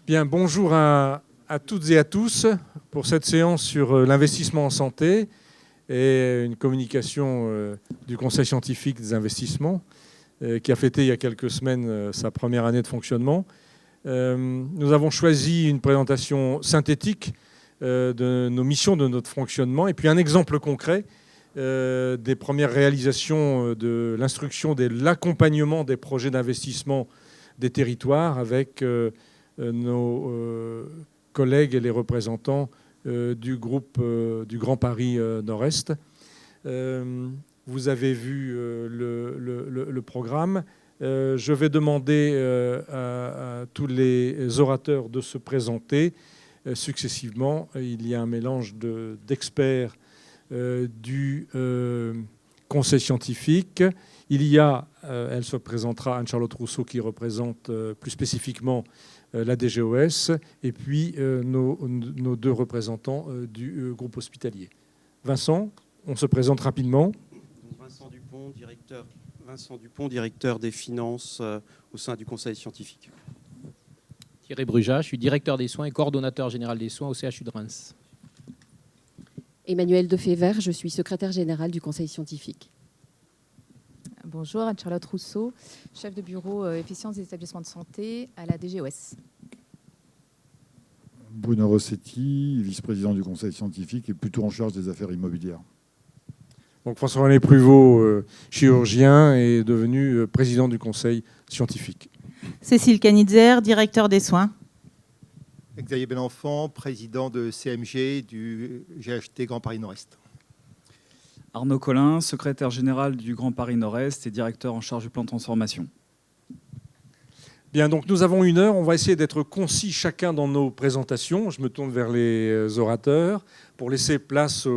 Bien, bonjour à toutes et à tous pour cette séance sur l'investissement en santé et une communication du Conseil scientifique des investissements qui a fêté il y a quelques semaines sa première année de fonctionnement. Nous avons choisi une présentation synthétique de nos missions, de notre fonctionnement, et puis un exemple concret des premières réalisations de l'instruction, de l'accompagnement des projets d'investissement des territoires avec nos collègues et les représentants du groupe du Grand Paris Nord-Est. Vous avez vu le programme. Je vais demander à tous les orateurs de se présenter successivement. Il y a un mélange d'experts du Conseil scientifique. Il y a, elle se présentera, Anne-Charlotte Rousseau, qui représente plus spécifiquement la DGOS, et puis nos deux représentants du groupe hospitalier. Vincent, on se présente rapidement. Vincent Dupont, directeur des finances au sein du Conseil scientifique. Thierry Bruja, je suis directeur des soins et coordonnateur général des soins au CHU de Reims. Emmanuelle Defebvre, je suis secrétaire générale du Conseil scientifique. Bonjour, Anne-Charlotte Rousseau, chef de bureau efficience des établissements de santé à la DGOS. Bruno Rossetti, vice-président du Conseil scientifique et plutôt en charge des affaires immobilières. Donc François-René Pruvot, chirurgien, est devenu président du Conseil scientifique. Cécile Canitzer, directeur des soins. Xavier Benenfant, président de CMG du GHT Grand Paris Nord-Est. Arnaud Collin, secrétaire général du Grand Paris Nord-Est et directeur en charge du plan de transformation. Bien, donc nous avons 1 heure. On va essayer d'être concis chacun dans nos présentations. Je me tourne vers les orateurs pour laisser place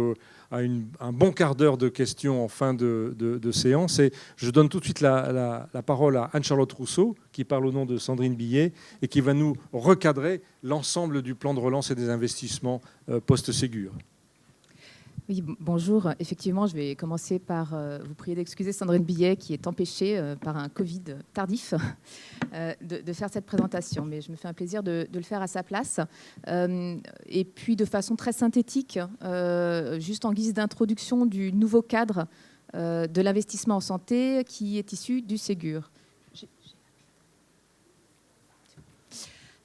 à un bon quart d'heure de questions en fin de séance. Et je donne tout de suite la parole à Anne-Charlotte Rousseau, qui parle au nom de Sandrine Billet et qui va nous recadrer l'ensemble du plan de relance et des investissements post-Ségur. Oui, bonjour. Effectivement, je vais commencer par vous prier d'excuser Sandrine Billet, qui est empêchée par un Covid tardif de faire cette présentation. Mais je me fais un plaisir de le faire à sa place. Et puis, de façon très synthétique, juste en guise d'introduction du nouveau cadre de l'investissement en santé qui est issu du Ségur.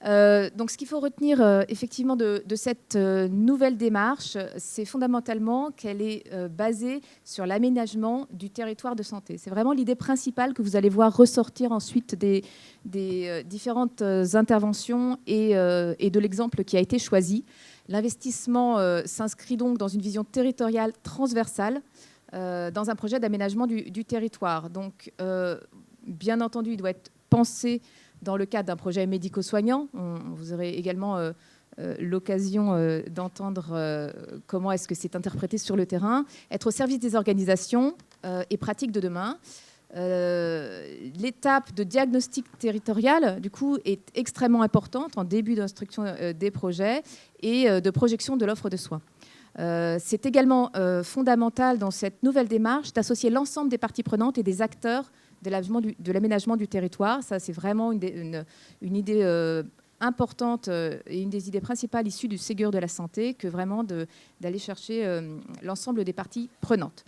Donc, ce qu'il faut retenir effectivement de cette nouvelle démarche, c'est fondamentalement qu'elle est basée sur l'aménagement du territoire de santé. C'est vraiment l'idée principale que vous allez voir ressortir ensuite des différentes interventions et de l'exemple qui a été choisi. L'investissement s'inscrit donc dans une vision territoriale transversale dans un projet d'aménagement du territoire. Donc, bien entendu, il doit être pensé dans le cadre d'un projet médico-soignant. Vous aurez également l'occasion d'entendre comment est-ce que c'est interprété sur le terrain. Être au service des organisations et pratiques de demain. L'étape de diagnostic territorial, du coup, est extrêmement importante en début d'instruction des projets et de projection de l'offre de soins. C'est également fondamental dans cette nouvelle démarche d'associer l'ensemble des parties prenantes et des acteurs de l'aménagement du territoire. Ça, c'est vraiment une idée importante et une des idées principales issues du Ségur de la santé, que vraiment d'aller chercher l'ensemble des parties prenantes.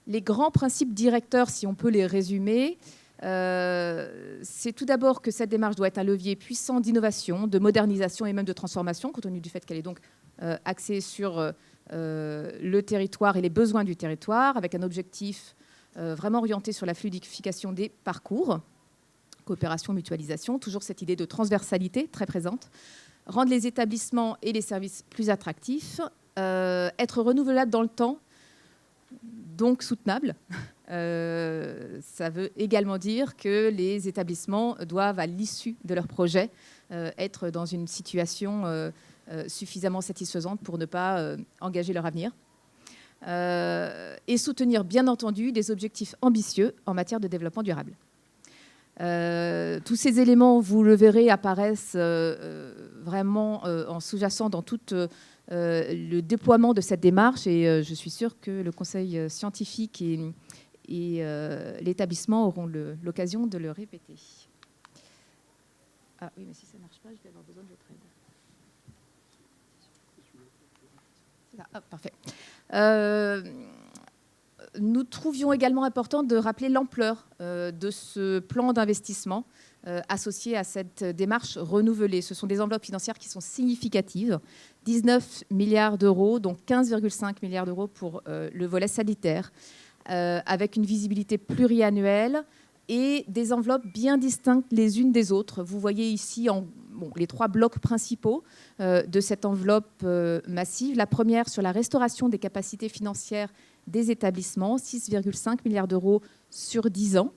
Les grands principes directeurs, si on peut les résumer, c'est tout d'abord que cette démarche doit être un levier puissant d'innovation, de modernisation et même de transformation, compte tenu du fait qu'elle est donc axée sur le territoire et les besoins du territoire, avec un objectif vraiment orienté sur la fluidification des parcours, coopération, mutualisation, toujours cette idée de transversalité très présente, rendre les établissements et les services plus attractifs, être renouvelable dans le temps, donc soutenable. Ça veut également dire que les établissements doivent, à l'issue de leur projet, être dans une situation suffisamment satisfaisante pour ne pas engager leur avenir. Et soutenir, bien entendu, des objectifs ambitieux en matière de développement durable. Tous ces éléments, vous le verrez, apparaissent vraiment en sous-jacent dans tout le déploiement de cette démarche, et je suis sûre que le Conseil scientifique et l'établissement auront l'occasion de le répéter. Ah oui, mais si ça ne marche pas, je vais avoir besoin de votre aide. C'est là. Ah, parfait. Nous trouvions également important de rappeler l'ampleur de ce plan d'investissement associé à cette démarche renouvelée. Ce sont des enveloppes financières qui sont significatives. 19 milliards d'euros, dont 15,5 milliards d'euros pour le volet sanitaire, avec une visibilité pluriannuelle et des enveloppes bien distinctes les unes des autres. Vous voyez ici les 3 blocs principaux de cette enveloppe massive. La première sur la restauration des capacités financières des établissements, 6,5 milliards d'euros sur 10 ans,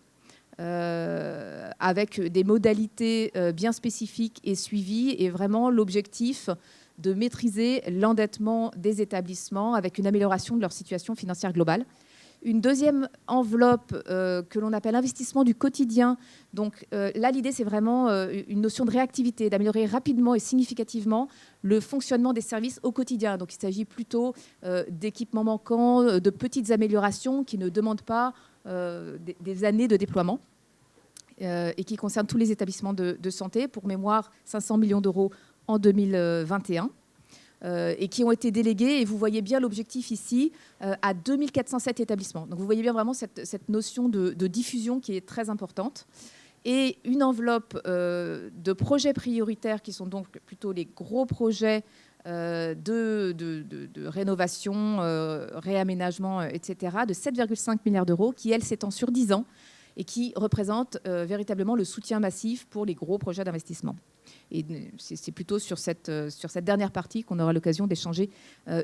avec des modalités bien spécifiques et suivies, et vraiment l'objectif de maîtriser l'endettement des établissements avec une amélioration de leur situation financière globale. Une deuxième enveloppe que l'on appelle investissement du quotidien. Donc là, l'idée, c'est vraiment une notion de réactivité, d'améliorer rapidement et significativement le fonctionnement des services au quotidien. Donc il s'agit plutôt d'équipements manquants, de petites améliorations qui ne demandent pas des années de déploiement et qui concernent tous les établissements de santé. Pour mémoire, 500 millions d'euros en 2021. Et qui ont été délégués, et vous voyez bien l'objectif ici, à 2407 établissements. Donc vous voyez bien vraiment cette notion de diffusion qui est très importante. Et une enveloppe de projets prioritaires, qui sont donc plutôt les gros projets de rénovation, réaménagement, etc., de 7,5 milliards d'euros, qui, elle, s'étend sur 10 ans et qui représente véritablement le soutien massif pour les gros projets d'investissement. Et c'est plutôt sur cette dernière partie qu'on aura l'occasion d'échanger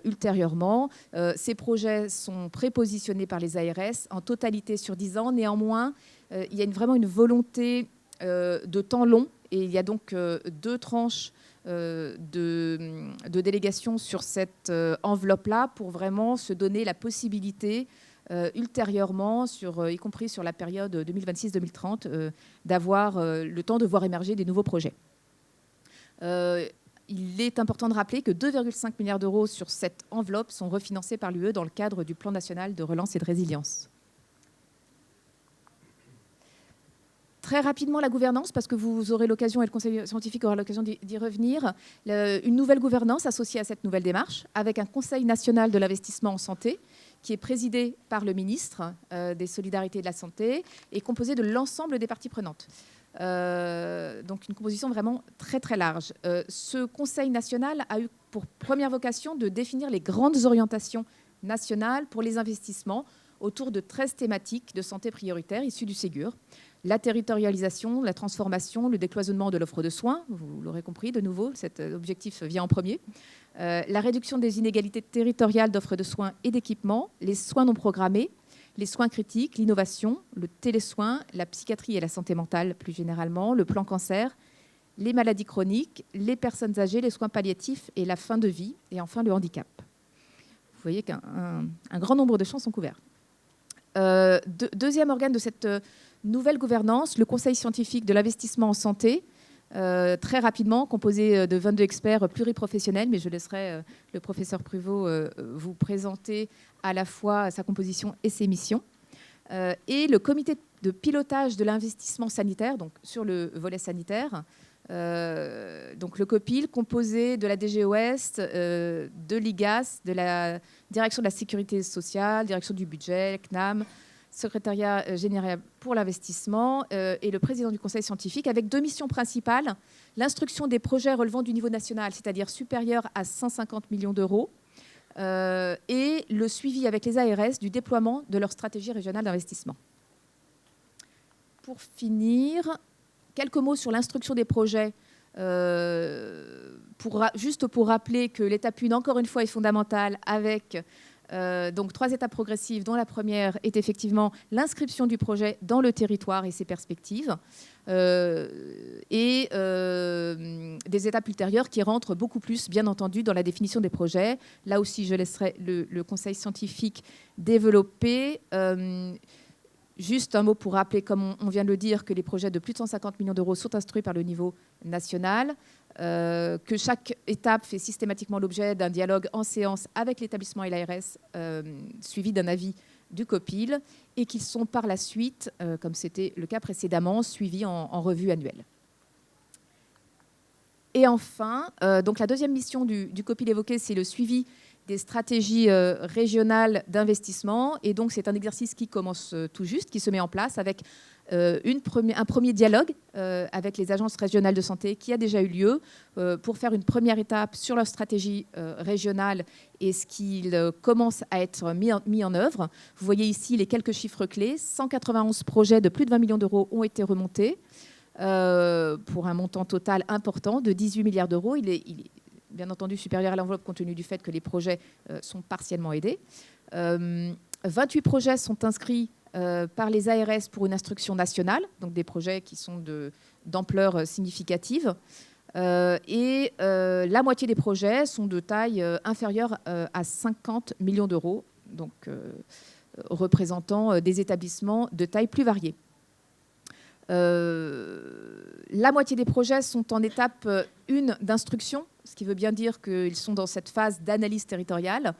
ultérieurement. Ces projets sont prépositionnés par les ARS en totalité sur 10 ans. Néanmoins, il y a vraiment une volonté de temps long, et il y a donc 2 tranches de délégation sur cette enveloppe-là pour vraiment se donner la possibilité ultérieurement, y compris sur la période 2026-2030, d'avoir le temps de voir émerger des nouveaux projets. Il est important de rappeler que 2,5 milliards d'euros sur cette enveloppe sont refinancés par l'UE dans le cadre du plan national de relance et de résilience. Très rapidement, la gouvernance, parce que vous aurez l'occasion, et le Conseil scientifique aura l'occasion d'y revenir, une nouvelle gouvernance associée à cette nouvelle démarche, avec un Conseil national de l'investissement en santé, qui est présidé par le ministre des Solidarités et de la Santé, et composé de l'ensemble des parties prenantes. Donc une composition vraiment très très large. Ce Conseil national a eu pour première vocation de définir les grandes orientations nationales pour les investissements autour de 13 thématiques de santé prioritaires issues du Ségur. La territorialisation, la transformation, le décloisonnement de l'offre de soins, vous l'aurez compris de nouveau, cet objectif vient en premier. La réduction des inégalités territoriales d'offre de soins et d'équipements, les soins non programmés, les soins critiques, l'innovation, le télésoin, la psychiatrie et la santé mentale plus généralement, le plan cancer, les maladies chroniques, les personnes âgées, les soins palliatifs et la fin de vie, et enfin le handicap. Vous voyez qu'un grand nombre de champs sont couverts. Deuxième organe de cette nouvelle gouvernance, le Conseil scientifique de l'investissement en santé, très rapidement, composé de 22 experts pluriprofessionnels, mais je laisserai le professeur Pruvot vous présenter à la fois sa composition et ses missions. Et le comité de pilotage de l'investissement sanitaire, donc sur le volet sanitaire, donc le COPIL, composé de la DG Ouest, de l'IGAS, de la Direction de la Sécurité sociale, Direction du budget, CNAM, Secrétariat général pour l'investissement et le président du conseil scientifique, avec 2 missions principales. L'instruction des projets relevant du niveau national, c'est-à-dire supérieur à 150 millions d'euros, et le suivi avec les ARS du déploiement de leur stratégie régionale d'investissement. Pour finir, quelques mots sur l'instruction des projets, juste pour rappeler que l'étape 1, encore une fois, est fondamentale, avec donc 3 étapes progressives, dont la première est effectivement l'inscription du projet dans le territoire et ses perspectives, et des étapes ultérieures qui rentrent beaucoup plus, bien entendu, dans la définition des projets. Là aussi, je laisserai le conseil scientifique développer. Juste un mot pour rappeler, comme on vient de le dire, que les projets de plus de 150 millions d'euros sont instruits par le niveau national, que chaque étape fait systématiquement l'objet d'un dialogue en séance avec l'établissement et l'ARS, suivi d'un avis du COPIL, et qu'ils sont par la suite, comme c'était le cas précédemment, suivis en revue annuelle. Et enfin, donc la deuxième mission du COPIL évoqué, c'est le suivi des stratégies régionales d'investissement. Et donc, c'est un exercice qui commence tout juste, qui se met en place avec un premier dialogue avec les agences régionales de santé qui a déjà eu lieu pour faire une première étape sur leur stratégie régionale et ce qui commence à être mis en œuvre. Vous voyez ici les quelques chiffres clés. 191 projets de plus de 20 millions d'euros ont été remontés pour un montant total important de 18 milliards d'euros. Il est bien entendu supérieur à l'enveloppe compte tenu du fait que les projets sont partiellement aidés. 28 projets sont inscrits par les ARS pour une instruction nationale, donc des projets qui sont d'ampleur significative. Et la moitié des projets sont de taille inférieure à 50 millions d'euros, donc représentant des établissements de taille plus variée. La moitié des projets sont en étape 1 d'instruction, ce qui veut bien dire qu'ils sont dans cette phase d'analyse territoriale,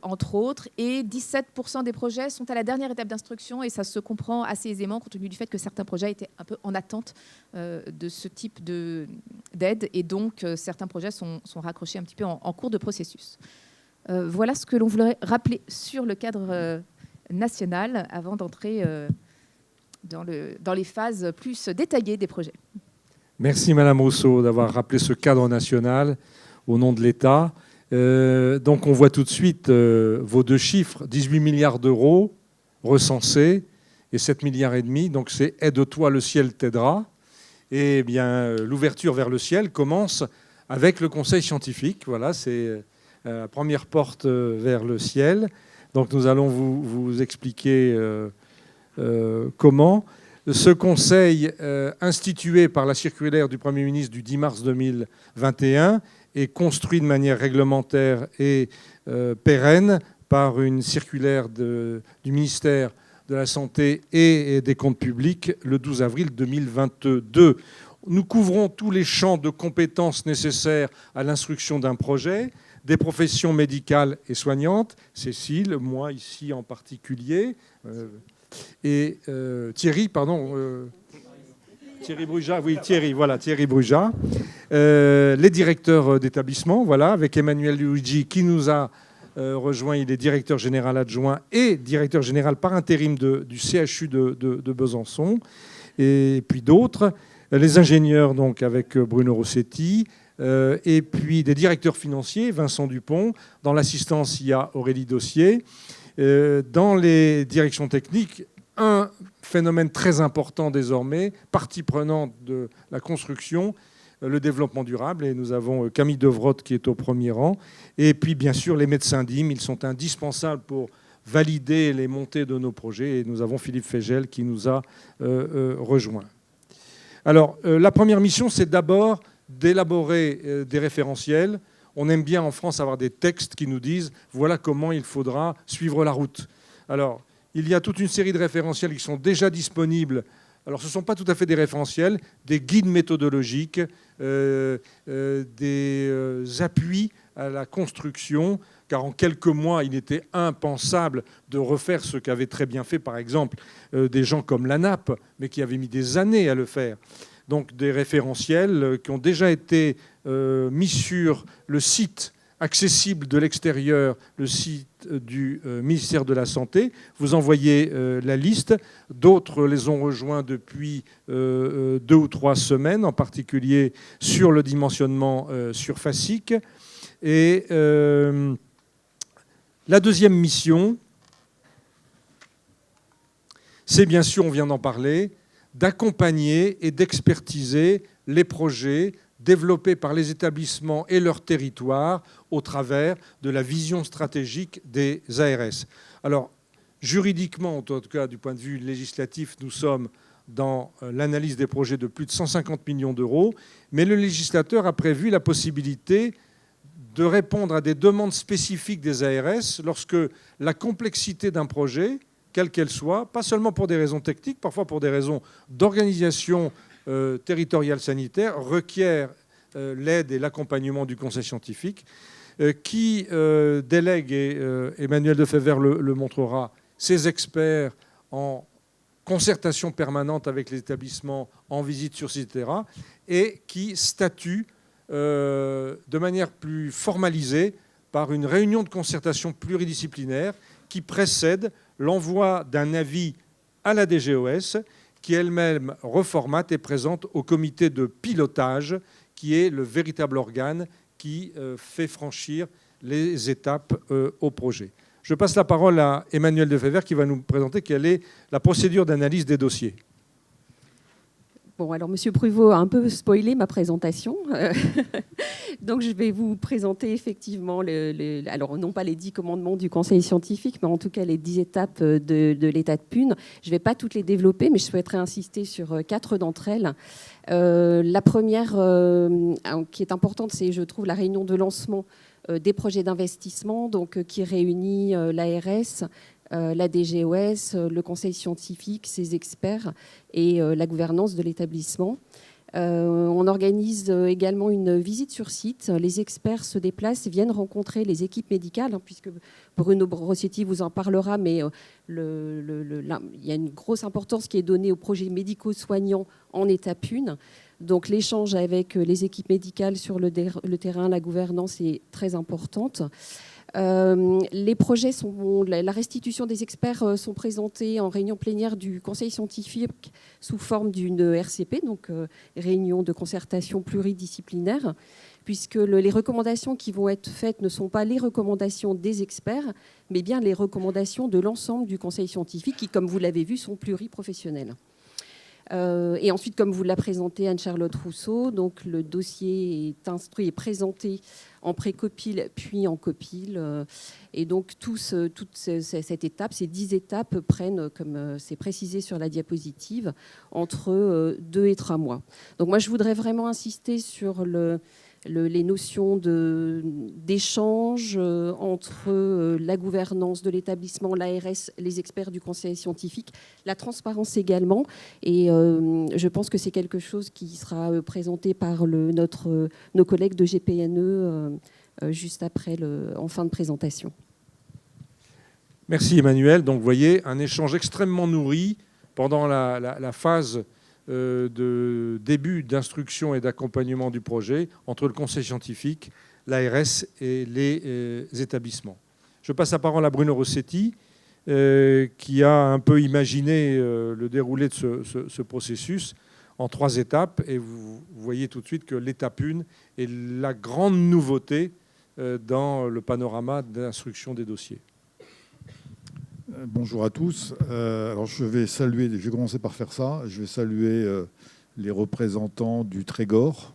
entre autres, et 17% des projets sont à la dernière étape d'instruction, et ça se comprend assez aisément compte tenu du fait que certains projets étaient un peu en attente de ce type d'aide, et donc certains projets sont raccrochés un petit peu en cours de processus. Voilà ce que l'on voulait rappeler sur le cadre national avant d'entrer dans les phases plus détaillées des projets. Merci Madame Rousseau d'avoir rappelé ce cadre national au nom de l'État. Donc on voit tout de suite vos deux chiffres, 18 milliards d'euros recensés et 7 milliards et demi. Donc c'est aide-toi, le ciel t'aidera. Et bien l'ouverture vers le ciel commence avec le conseil scientifique. Voilà, c'est la première porte vers le ciel. Donc nous allons vous expliquer comment. Ce conseil institué par la circulaire du Premier ministre du 10 mars 2021 est construit de manière réglementaire et pérenne par une circulaire du ministère de la Santé et des Comptes publics le 12 avril 2022. Nous couvrons tous les champs de compétences nécessaires à l'instruction d'un projet, des professions médicales et soignantes, Cécile, moi ici en particulier, et Thierry, pardon, Thierry Brujat, oui, Thierry Brujat, les directeurs d'établissement, voilà, avec Emmanuel Luigi qui nous a rejoint, il est directeur général adjoint et directeur général par intérim du CHU de Besançon, et puis d'autres, les ingénieurs donc avec Bruno Rossetti, et puis des directeurs financiers, Vincent Dupont, dans l'assistance il y a Aurélie Dossier, dans les directions techniques, un phénomène très important désormais, partie prenante de la construction, le développement durable. Et nous avons Camille Devrotte qui est au premier rang. Et puis, bien sûr, les médecins d'IM, ils sont indispensables pour valider les montées de nos projets. Et nous avons Philippe Fégel qui nous a rejoints. Alors, la première mission, c'est d'abord d'élaborer des référentiels. On aime bien en France avoir des textes qui nous disent voilà comment il faudra suivre la route. Alors, il y a toute une série de référentiels qui sont déjà disponibles. Alors, ce ne sont pas tout à fait des référentiels, des guides méthodologiques, des appuis à la construction, car en quelques mois, il était impensable de refaire ce qu'avaient très bien fait, par exemple, des gens comme l'ANAP, mais qui avaient mis des années à le faire. Donc, des référentiels qui ont déjà été mis sur le site accessible de l'extérieur, le site du ministère de la Santé. Vous en voyez la liste. D'autres les ont rejoints depuis 2 ou 3 semaines, en particulier sur le dimensionnement surfacique. Et la deuxième mission, c'est bien sûr, on vient d'en parler, d'accompagner et d'expertiser les projets développés par les établissements et leurs territoires au travers de la vision stratégique des ARS. Alors, juridiquement, en tout cas du point de vue législatif, nous sommes dans l'analyse des projets de plus de 150 millions d'euros, mais le législateur a prévu la possibilité de répondre à des demandes spécifiques des ARS lorsque la complexité d'un projet, quelle qu'elle soit, pas seulement pour des raisons techniques, parfois pour des raisons d'organisation territoriale sanitaire, requiert l'aide et l'accompagnement du conseil scientifique qui délègue, et Emmanuel Defebvre le montrera, ses experts en concertation permanente avec les établissements en visite sur site, etc., et qui statue de manière plus formalisée par une réunion de concertation pluridisciplinaire qui précède l'envoi d'un avis à la DGOS qui elle-même reformate et présente au comité de pilotage qui est le véritable organe qui fait franchir les étapes au projet. Je passe la parole à Emmanuel Defebvre qui va nous présenter quelle est la procédure d'analyse des dossiers. Bon, alors Monsieur Pruvot a un peu spoilé ma présentation. Donc je vais vous présenter effectivement, alors non pas les 10 commandements du Conseil scientifique, mais en tout cas les 10 étapes de l'état de PUN. Je ne vais pas toutes les développer, mais je souhaiterais insister sur 4 d'entre elles. La première, qui est importante, c'est, je trouve, la réunion de lancement des projets d'investissement, donc qui réunit l'ARS, la DGOS, le conseil scientifique, ses experts et la gouvernance de l'établissement. On organise également une visite sur site. Les experts se déplacent, viennent rencontrer les équipes médicales, puisque Bruno Rossetti vous en parlera, mais il y a une grosse importance qui est donnée aux projets médico-soignants en état PUN. Donc l'échange avec les équipes médicales sur le terrain, la gouvernance est très importante. Les projets la restitution des experts sont présentés en réunion plénière du Conseil scientifique sous forme d'une RCP, donc réunion de concertation pluridisciplinaire, puisque les recommandations qui vont être faites ne sont pas les recommandations des experts, mais bien les recommandations de l'ensemble du Conseil scientifique qui, comme vous l'avez vu, sont pluriprofessionnels. Et ensuite, comme vous l'a présenté Anne-Charlotte Rousseau, donc le dossier est instruit et présenté en pré-copile puis en copile. Et donc toute cette étape, ces 10 étapes prennent, comme c'est précisé sur la diapositive, entre 2 et 3 mois. Donc moi, je voudrais vraiment insister sur les notions d'échange entre la gouvernance de l'établissement, l'ARS, les experts du conseil scientifique, la transparence également. Et je pense que c'est quelque chose qui sera présenté par nos collègues de GPNE juste après, en fin de présentation. Merci Emmanuel. Donc vous voyez, un échange extrêmement nourri pendant la phase de début d'instruction et d'accompagnement du projet entre le conseil scientifique, l'ARS et les établissements. Je passe la parole à Bruno Rossetti, qui a un peu imaginé le déroulé de ce processus en 3 étapes. Et vous voyez tout de suite que l'étape 1 est la grande nouveauté dans le panorama d'instruction des dossiers. Bonjour à tous. Alors je vais commencer par faire ça. Je vais saluer les représentants du Trégor,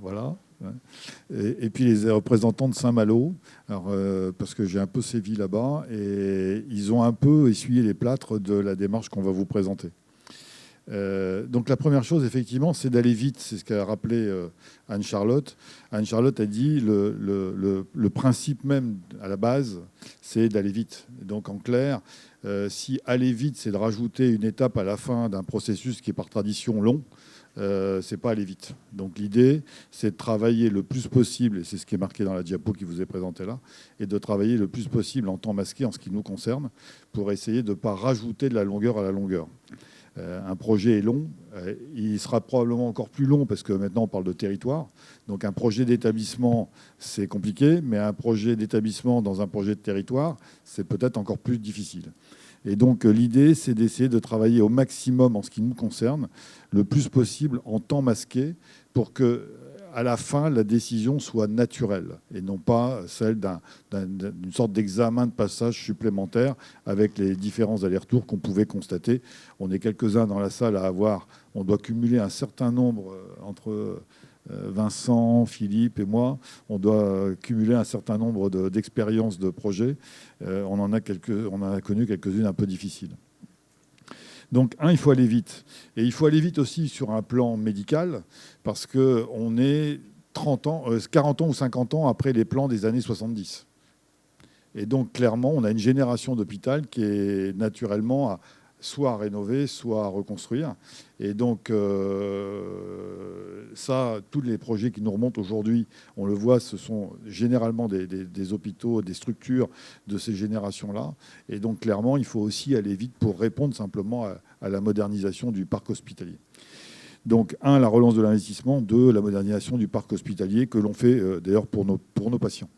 voilà, et puis les représentants de Saint-Malo, parce que j'ai un peu sévi là-bas, et ils ont un peu essuyé les plâtres de la démarche qu'on va vous présenter. Donc la première chose, effectivement, c'est d'aller vite. C'est ce qu'a rappelé Anne-Charlotte. Anne-Charlotte a dit le principe même à la base, c'est d'aller vite. Donc en clair, si aller vite, c'est de rajouter une étape à la fin d'un processus qui est par tradition long, c'est pas aller vite. Donc l'idée, c'est de travailler le plus possible, et c'est ce qui est marqué dans la diapo qui vous est présentée là, et de travailler le plus possible en temps masqué en ce qui nous concerne, pour essayer de ne pas rajouter de la longueur à la longueur. Un projet est long, il sera probablement encore plus long parce que maintenant on parle de territoire. Donc un projet d'établissement, c'est compliqué, mais un projet d'établissement dans un projet de territoire, c'est peut-être encore plus difficile. Et donc l'idée, c'est d'essayer de travailler au maximum en ce qui nous concerne, le plus possible en temps masqué, pour que à la fin, la décision soit naturelle et non pas celle d'une sorte d'examen de passage supplémentaire avec les différents allers-retours qu'on pouvait constater. On est quelques-uns dans la salle à on doit cumuler un certain nombre entre Vincent, Philippe et moi, on doit cumuler un certain nombre d'expériences de projets. On en a connu quelques-unes un peu difficiles. Donc, il faut aller vite. Et il faut aller vite aussi sur un plan médical, parce qu'on est 40 ans ou 50 ans après les plans des années 70. Et donc, clairement, on a une génération d'hôpital qui est naturellement soit à rénover, soit à reconstruire. Et donc, ça, tous les projets qui nous remontent aujourd'hui, on le voit, ce sont généralement des hôpitaux, des structures de ces générations-là. Et donc, clairement, il faut aussi aller vite pour répondre simplement à la modernisation du parc hospitalier. Donc, un, la relance de l'investissement. Deux, la modernisation du parc hospitalier que l'on fait d'ailleurs pour nos patients.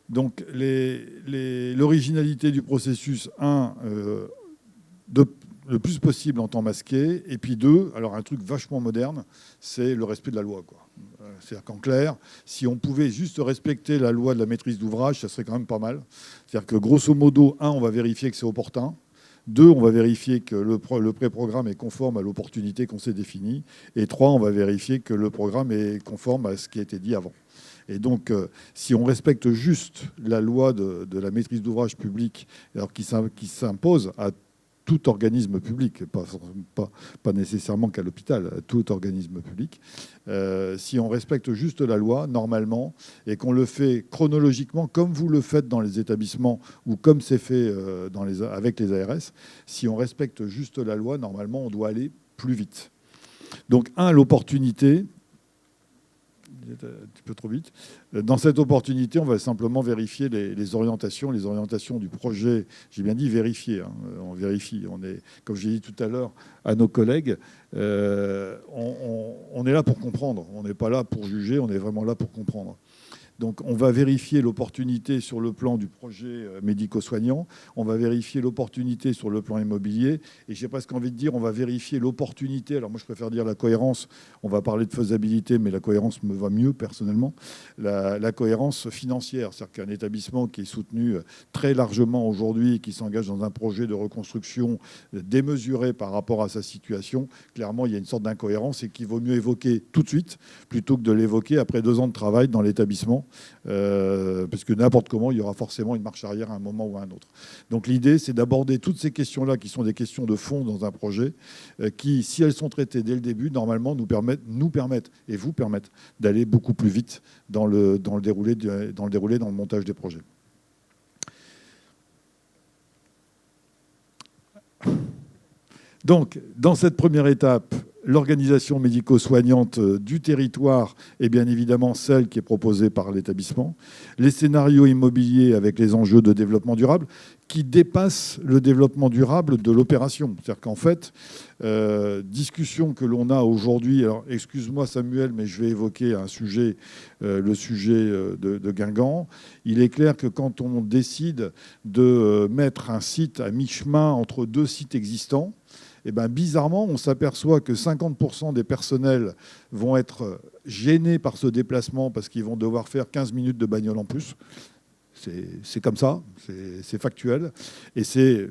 Donc, l'originalité du processus, un, le plus possible en temps masqué. Et puis deux, alors un truc vachement moderne, c'est le respect de la loi, quoi. C'est-à-dire qu'en clair, si on pouvait juste respecter la loi de la maîtrise d'ouvrage, ça serait quand même pas mal. C'est-à-dire que grosso modo, un, on va vérifier que c'est opportun. Deux, on va vérifier que le pré-programme est conforme à l'opportunité qu'on s'est définie. Et trois, on va vérifier que le programme est conforme à ce qui a été dit avant. Et donc, si on respecte juste la loi de la maîtrise d'ouvrage publique, alors qui s'impose à tout organisme public, pas nécessairement qu'à l'hôpital, à tout organisme public, si on respecte juste la loi, normalement, et qu'on le fait chronologiquement, comme vous le faites dans les établissements ou comme c'est fait avec les ARS, si on respecte juste la loi, normalement, on doit aller plus vite. Donc, un, l'opportunité... un petit peu trop vite. Dans cette opportunité, on va simplement vérifier les orientations du projet. J'ai bien dit vérifier. Hein. On vérifie. On est, comme j'ai dit tout à l'heure à nos collègues, on est là pour comprendre. On n'est pas là pour juger. On est vraiment là pour comprendre. Donc, on va vérifier l'opportunité sur le plan du projet médico-soignant. On va vérifier l'opportunité sur le plan immobilier. Et j'ai presque envie de dire, on va vérifier l'opportunité. Alors, moi, je préfère dire la cohérence. On va parler de faisabilité, mais la cohérence me va mieux, personnellement. La cohérence financière. C'est-à-dire qu'un établissement qui est soutenu très largement aujourd'hui et qui s'engage dans un projet de reconstruction démesuré par rapport à sa situation, clairement, il y a une sorte d'incohérence et qu'il vaut mieux évoquer tout de suite plutôt que de l'évoquer après 2 ans de travail dans l'établissement. Parce que n'importe comment, il y aura forcément une marche arrière à un moment ou à un autre. Donc l'idée, c'est d'aborder toutes ces questions-là, qui sont des questions de fond dans un projet, qui, si elles sont traitées dès le début, normalement nous permettent et vous permettent d'aller beaucoup plus vite dans le déroulé, dans le montage des projets. Donc, dans cette première étape, l'organisation médico-soignante du territoire est bien évidemment celle qui est proposée par l'établissement. Les scénarios immobiliers avec les enjeux de développement durable qui dépassent le développement durable de l'opération. C'est-à-dire qu'en fait, discussion que l'on a aujourd'hui, alors excuse-moi Samuel, mais je vais évoquer un sujet, le sujet de Guingamp. Il est clair que quand on décide de mettre un site à mi-chemin entre 2 sites existants, eh ben, bizarrement, on s'aperçoit que 50% des personnels vont être gênés par ce déplacement parce qu'ils vont devoir faire 15 minutes de bagnole en plus. C'est comme ça, c'est factuel. Et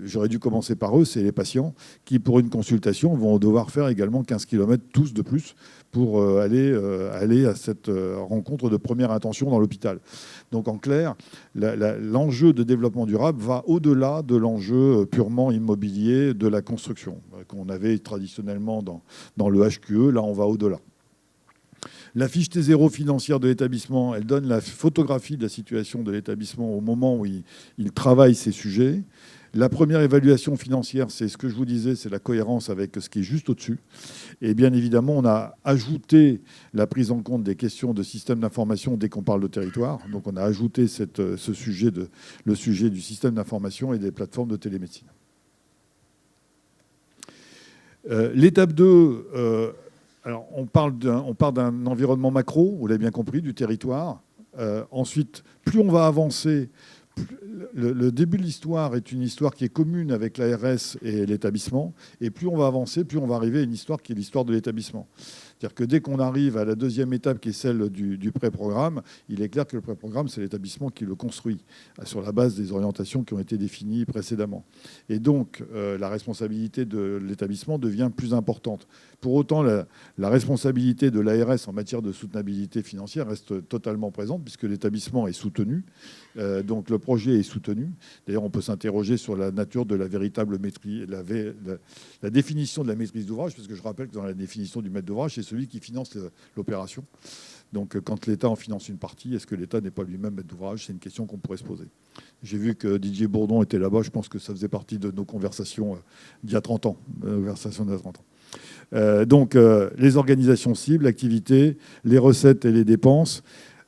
j'aurais dû commencer par eux, c'est les patients qui, pour une consultation, vont devoir faire également 15 km tous de plus pour aller à cette rencontre de première intention dans l'hôpital. Donc en clair, l'enjeu de développement durable va au-delà de l'enjeu purement immobilier de la construction, qu'on avait traditionnellement dans le HQE. Là, on va au-delà. La fiche T0 financière de l'établissement, elle donne la photographie de la situation de l'établissement au moment où il travaille ces sujets. La première évaluation financière, c'est ce que je vous disais, c'est la cohérence avec ce qui est juste au-dessus. Et bien évidemment, on a ajouté la prise en compte des questions de système d'information dès qu'on parle de territoire. Donc on a ajouté le sujet du système d'information et des plateformes de télémédecine. L'étape 2... alors, on parle d'un environnement macro, vous l'avez bien compris, du territoire. Ensuite, plus on va avancer, le début de l'histoire est une histoire qui est commune avec l'ARS et l'établissement. Et plus on va avancer, plus on va arriver à une histoire qui est l'histoire de l'établissement. C'est-à-dire que dès qu'on arrive à la deuxième étape, qui est celle du pré-programme, il est clair que le pré-programme, c'est l'établissement qui le construit, sur la base des orientations qui ont été définies précédemment. Et donc, la responsabilité de l'établissement devient plus importante. Pour autant, la responsabilité de l'ARS en matière de soutenabilité financière reste totalement présente, puisque l'établissement est soutenu. Donc, le projet est soutenu. D'ailleurs, on peut s'interroger sur la nature de la véritable maîtrise, la définition de la maîtrise d'ouvrage, parce que je rappelle que dans la définition du maître d'ouvrage, c'est celui qui finance l'opération. Donc quand l'État en finance une partie, est-ce que l'État n'est pas lui-même maître d'ouvrage? C'est une question qu'on pourrait se poser. J'ai vu que Didier Bourdon était là-bas. Je pense que ça faisait partie de nos conversations d'il y a 30 ans. Donc les organisations cibles, l'activité, les recettes et les dépenses.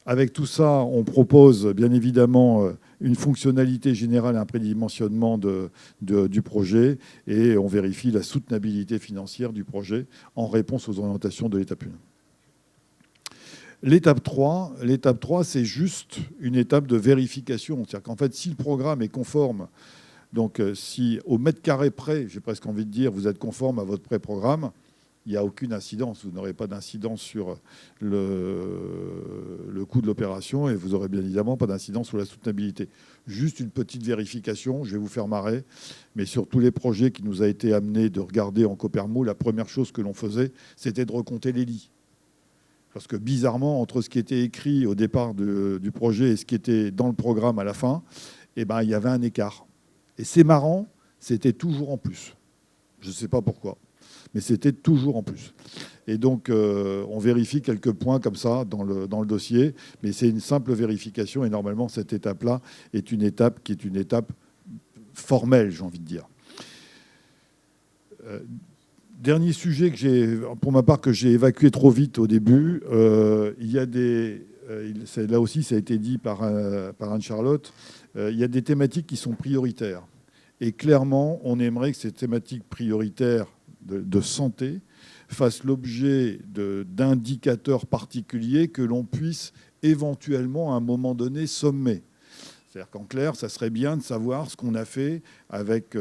Avec tout ça, on propose bien évidemment une fonctionnalité générale et un prédimensionnement du projet, et on vérifie la soutenabilité financière du projet en réponse aux orientations de l'étape 1. L'étape 3, c'est juste une étape de vérification. C'est-à-dire qu'en fait, si le programme est conforme, donc si au mètre carré près, j'ai presque envie de dire, vous êtes conforme à votre pré-programme, il n'y a aucune incidence. Vous n'aurez pas d'incidence sur le coût de l'opération, et vous n'aurez bien évidemment pas d'incidence sur la soutenabilité. Juste une petite vérification, je vais vous faire marrer, mais sur tous les projets qui nous a été amené de regarder en Copermo, la première chose que l'on faisait, c'était de recompter les lits. Parce que bizarrement, entre ce qui était écrit au départ du projet et ce qui était dans le programme à la fin, eh ben, il y avait un écart. Et c'est marrant, c'était toujours en plus. Je ne sais pas pourquoi, mais c'était toujours en plus. Et donc, on vérifie quelques points comme ça dans le dossier, mais c'est une simple vérification, et normalement, cette étape-là est une étape qui est une étape formelle, j'ai envie de dire. Dernier sujet pour ma part, que j'ai évacué trop vite au début, il y a là aussi ça a été dit par Anne-Charlotte, il y a des thématiques qui sont prioritaires. Et clairement, on aimerait que ces thématiques prioritaires de santé fassent l'objet d'indicateurs particuliers que l'on puisse éventuellement à un moment donné sommer. C'est-à-dire qu'en clair, ça serait bien de savoir ce qu'on a fait avec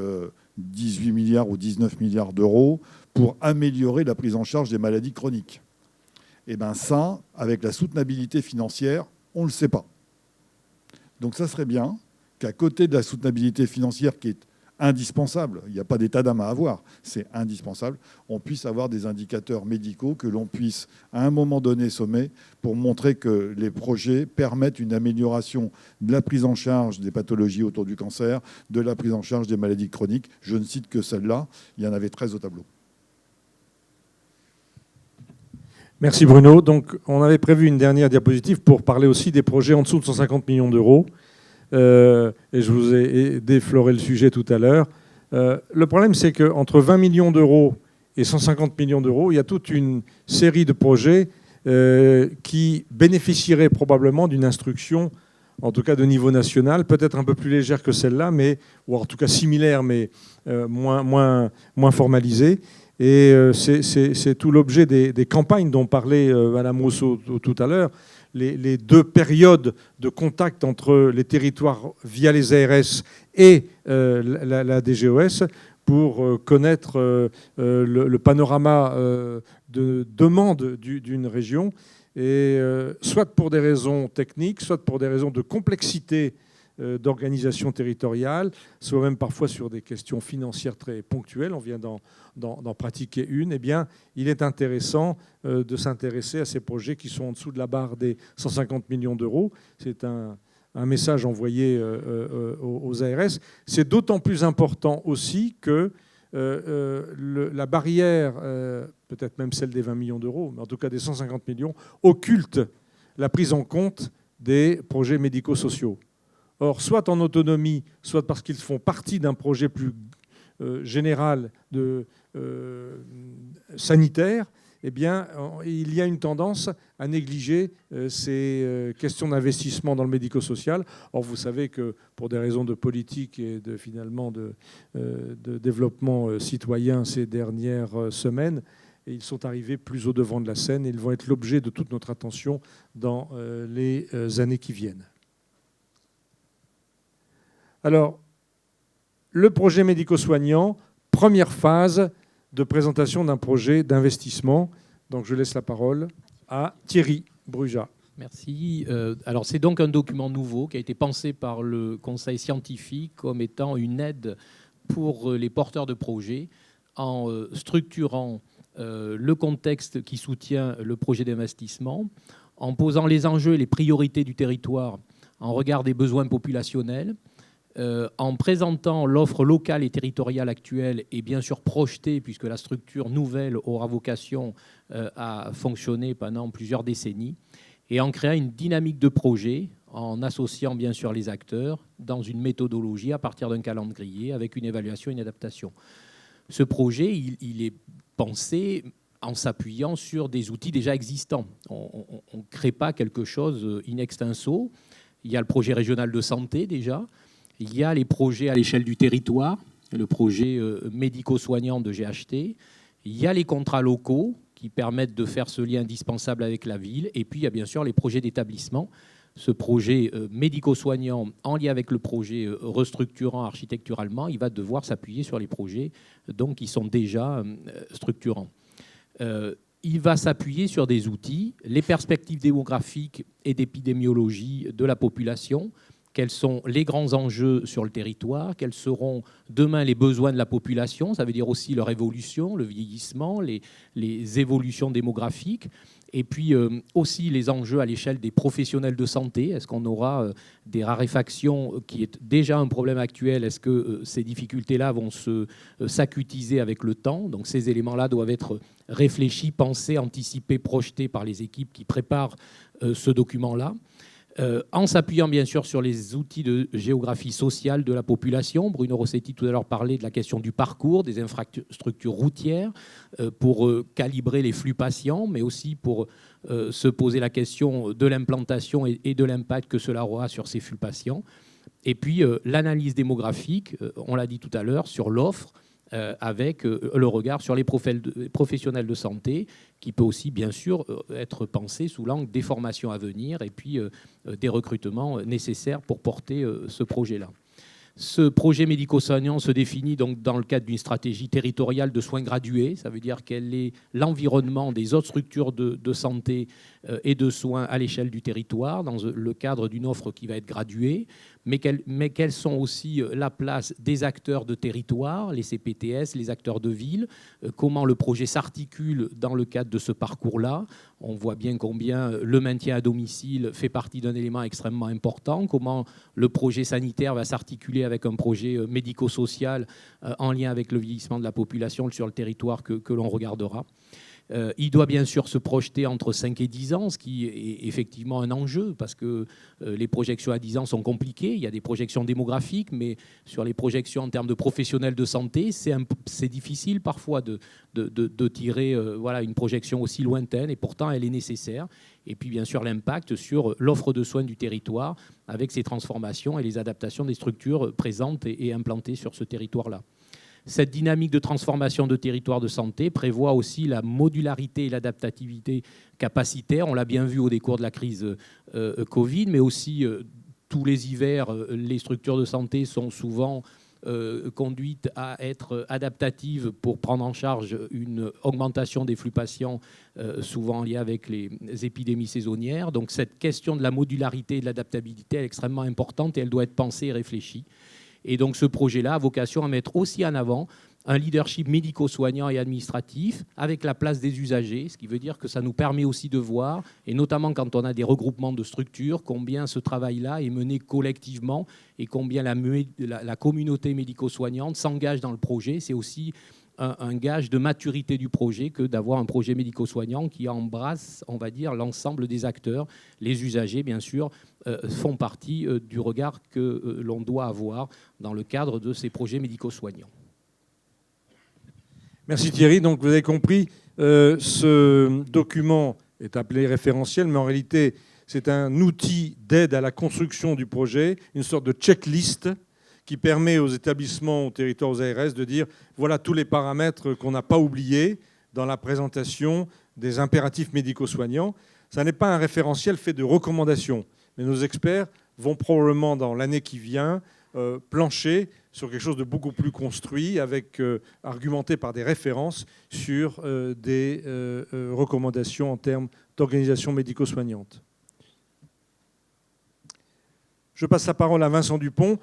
18 milliards ou 19 milliards d'euros pour améliorer la prise en charge des maladies chroniques. Et bien ça, avec la soutenabilité financière, on ne le sait pas. Donc ça serait bien qu'à côté de la soutenabilité financière qui est indispensable, il n'y a pas d'état d'âme à avoir, c'est indispensable, on puisse avoir des indicateurs médicaux que l'on puisse à un moment donné sommer pour montrer que les projets permettent une amélioration de la prise en charge des pathologies autour du cancer, de la prise en charge des maladies chroniques. Je ne cite que celle-là, il y en avait 13 au tableau. Merci Bruno. Donc, on avait prévu une dernière diapositive pour parler aussi des projets en dessous de 150 millions d'euros. Et je vous ai défloré le sujet tout à l'heure. Le problème, c'est qu'entre 20 millions d'euros et 150 millions d'euros, il y a toute une série de projets qui bénéficieraient probablement d'une instruction, en tout cas de niveau national, peut-être un peu plus légère que celle-là, ou en tout cas similaire, mais moins formalisée. Et c'est tout l'objet des campagnes dont parlait Madame Rousseau tout à l'heure. Les deux périodes de contact entre les territoires via les ARS et la DGOS pour connaître le panorama de demande d'une région, et soit pour des raisons techniques, soit pour des raisons de complexité d'organisation territoriale, soit même parfois sur des questions financières très ponctuelles, on vient d'en pratiquer une, eh bien, il est intéressant de s'intéresser à ces projets qui sont en dessous de la barre des 150 millions d'euros. C'est un message envoyé aux ARS. C'est d'autant plus important aussi que la barrière, peut-être même celle des 20 millions d'euros, mais en tout cas des 150 millions, occulte la prise en compte des projets médico-sociaux. Or, soit en autonomie, soit parce qu'ils font partie d'un projet plus général sanitaire, eh bien, il y a une tendance à négliger ces questions d'investissement dans le médico-social. Or, vous savez que pour des raisons de politique et finalement de développement citoyen ces dernières semaines, ils sont arrivés plus au devant de la scène et ils vont être l'objet de toute notre attention dans les années qui viennent. Alors, le projet médico-soignant, première phase de présentation d'un projet d'investissement. Donc, je laisse la parole à Thierry Brujat. Merci. Alors, c'est donc un document nouveau qui a été pensé par le Conseil scientifique comme étant une aide pour les porteurs de projets en structurant le contexte qui soutient le projet d'investissement, en posant les enjeux et les priorités du territoire en regard des besoins populationnels, en présentant l'offre locale et territoriale actuelle et bien sûr projetée, puisque la structure nouvelle aura vocation à fonctionner pendant plusieurs décennies, et en créant une dynamique de projet, en associant bien sûr les acteurs dans une méthodologie à partir d'un calendrier avec une évaluation et une adaptation. Ce projet, il est pensé en s'appuyant sur des outils déjà existants. On ne crée pas quelque chose in extenso. Il y a le projet régional de santé déjà. Il y a les projets à l'échelle du territoire, le projet médico-soignant de GHT. Il y a les contrats locaux qui permettent de faire ce lien indispensable avec la ville. Et puis, il y a bien sûr les projets d'établissement. Ce projet médico-soignant, en lien avec le projet restructurant architecturalement, il va devoir s'appuyer sur les projets donc, qui sont déjà structurants. Il va s'appuyer sur des outils, les perspectives démographiques et d'épidémiologie de la population, quels sont les grands enjeux sur le territoire, quels seront demain les besoins de la population, ça veut dire aussi leur évolution, le vieillissement, les évolutions démographiques, et puis aussi les enjeux à l'échelle des professionnels de santé. Est-ce qu'on aura des raréfactions qui est déjà un problème actuel? Est-ce que ces difficultés-là vont s'acutiser avec le temps? Donc ces éléments-là doivent être réfléchis, pensés, anticipés, projetés par les équipes qui préparent ce document-là. En s'appuyant bien sûr sur les outils de géographie sociale de la population. Bruno Rossetti tout à l'heure parlait de la question du parcours, des infrastructures routières pour calibrer les flux patients, mais aussi pour se poser la question de l'implantation et de l'impact que cela aura sur ces flux patients. Et puis l'analyse démographique, on l'a dit tout à l'heure, sur l'offre, avec le regard sur les professionnels de santé, qui peut aussi, bien sûr, être pensé sous l'angle des formations à venir et puis des recrutements nécessaires pour porter ce projet-là. Ce projet médico-soignant se définit donc dans le cadre d'une stratégie territoriale de soins gradués. Ça veut dire quel est l'environnement des autres structures de santé et de soins à l'échelle du territoire, dans le cadre d'une offre qui va être graduée, mais quelles sont aussi la place des acteurs de territoire, les CPTS, les acteurs de ville, comment le projet s'articule dans le cadre de ce parcours-là. On voit bien combien le maintien à domicile fait partie d'un élément extrêmement important, comment le projet sanitaire va s'articuler avec un projet médico-social en lien avec le vieillissement de la population sur le territoire que l'on regardera. Il doit bien sûr se projeter entre 5 et 10 ans, ce qui est effectivement un enjeu, parce que les projections à 10 ans sont compliquées. Il y a des projections démographiques, mais sur les projections en termes de professionnels de santé, c'est difficile parfois de tirer une projection aussi lointaine, et pourtant elle est nécessaire. Et puis bien sûr l'impact sur l'offre de soins du territoire, avec ces transformations et les adaptations des structures présentes et implantées sur ce territoire-là. Cette dynamique de transformation de territoire de santé prévoit aussi la modularité et l'adaptativité capacitaire. On l'a bien vu au décours de la crise Covid, mais aussi tous les hivers, les structures de santé sont souvent conduites à être adaptatives pour prendre en charge une augmentation des flux patients, souvent liés avec les épidémies saisonnières. Donc cette question de la modularité et de l'adaptabilité est extrêmement importante et elle doit être pensée et réfléchie. Et donc ce projet-là a vocation à mettre aussi en avant un leadership médico-soignant et administratif avec la place des usagers, ce qui veut dire que ça nous permet aussi de voir, et notamment quand on a des regroupements de structures, combien ce travail-là est mené collectivement et combien la communauté médico-soignante s'engage dans le projet. C'est aussi un gage de maturité du projet que d'avoir un projet médico-soignant qui embrasse, on va dire, l'ensemble des acteurs. Les usagers, bien sûr, font partie du regard que l'on doit avoir dans le cadre de ces projets médico-soignants. Merci Thierry. Donc vous avez compris, ce document est appelé référentiel, mais en réalité, c'est un outil d'aide à la construction du projet, une sorte de checklist qui permet aux établissements, aux territoires, aux ARS de dire voilà tous les paramètres qu'on n'a pas oubliés dans la présentation des impératifs médico-soignants. Ça n'est pas un référentiel fait de recommandations, mais nos experts vont probablement dans l'année qui vient plancher sur quelque chose de beaucoup plus construit, argumenté par des références sur des recommandations en termes d'organisation médico-soignante. Je passe la parole à Vincent Dupont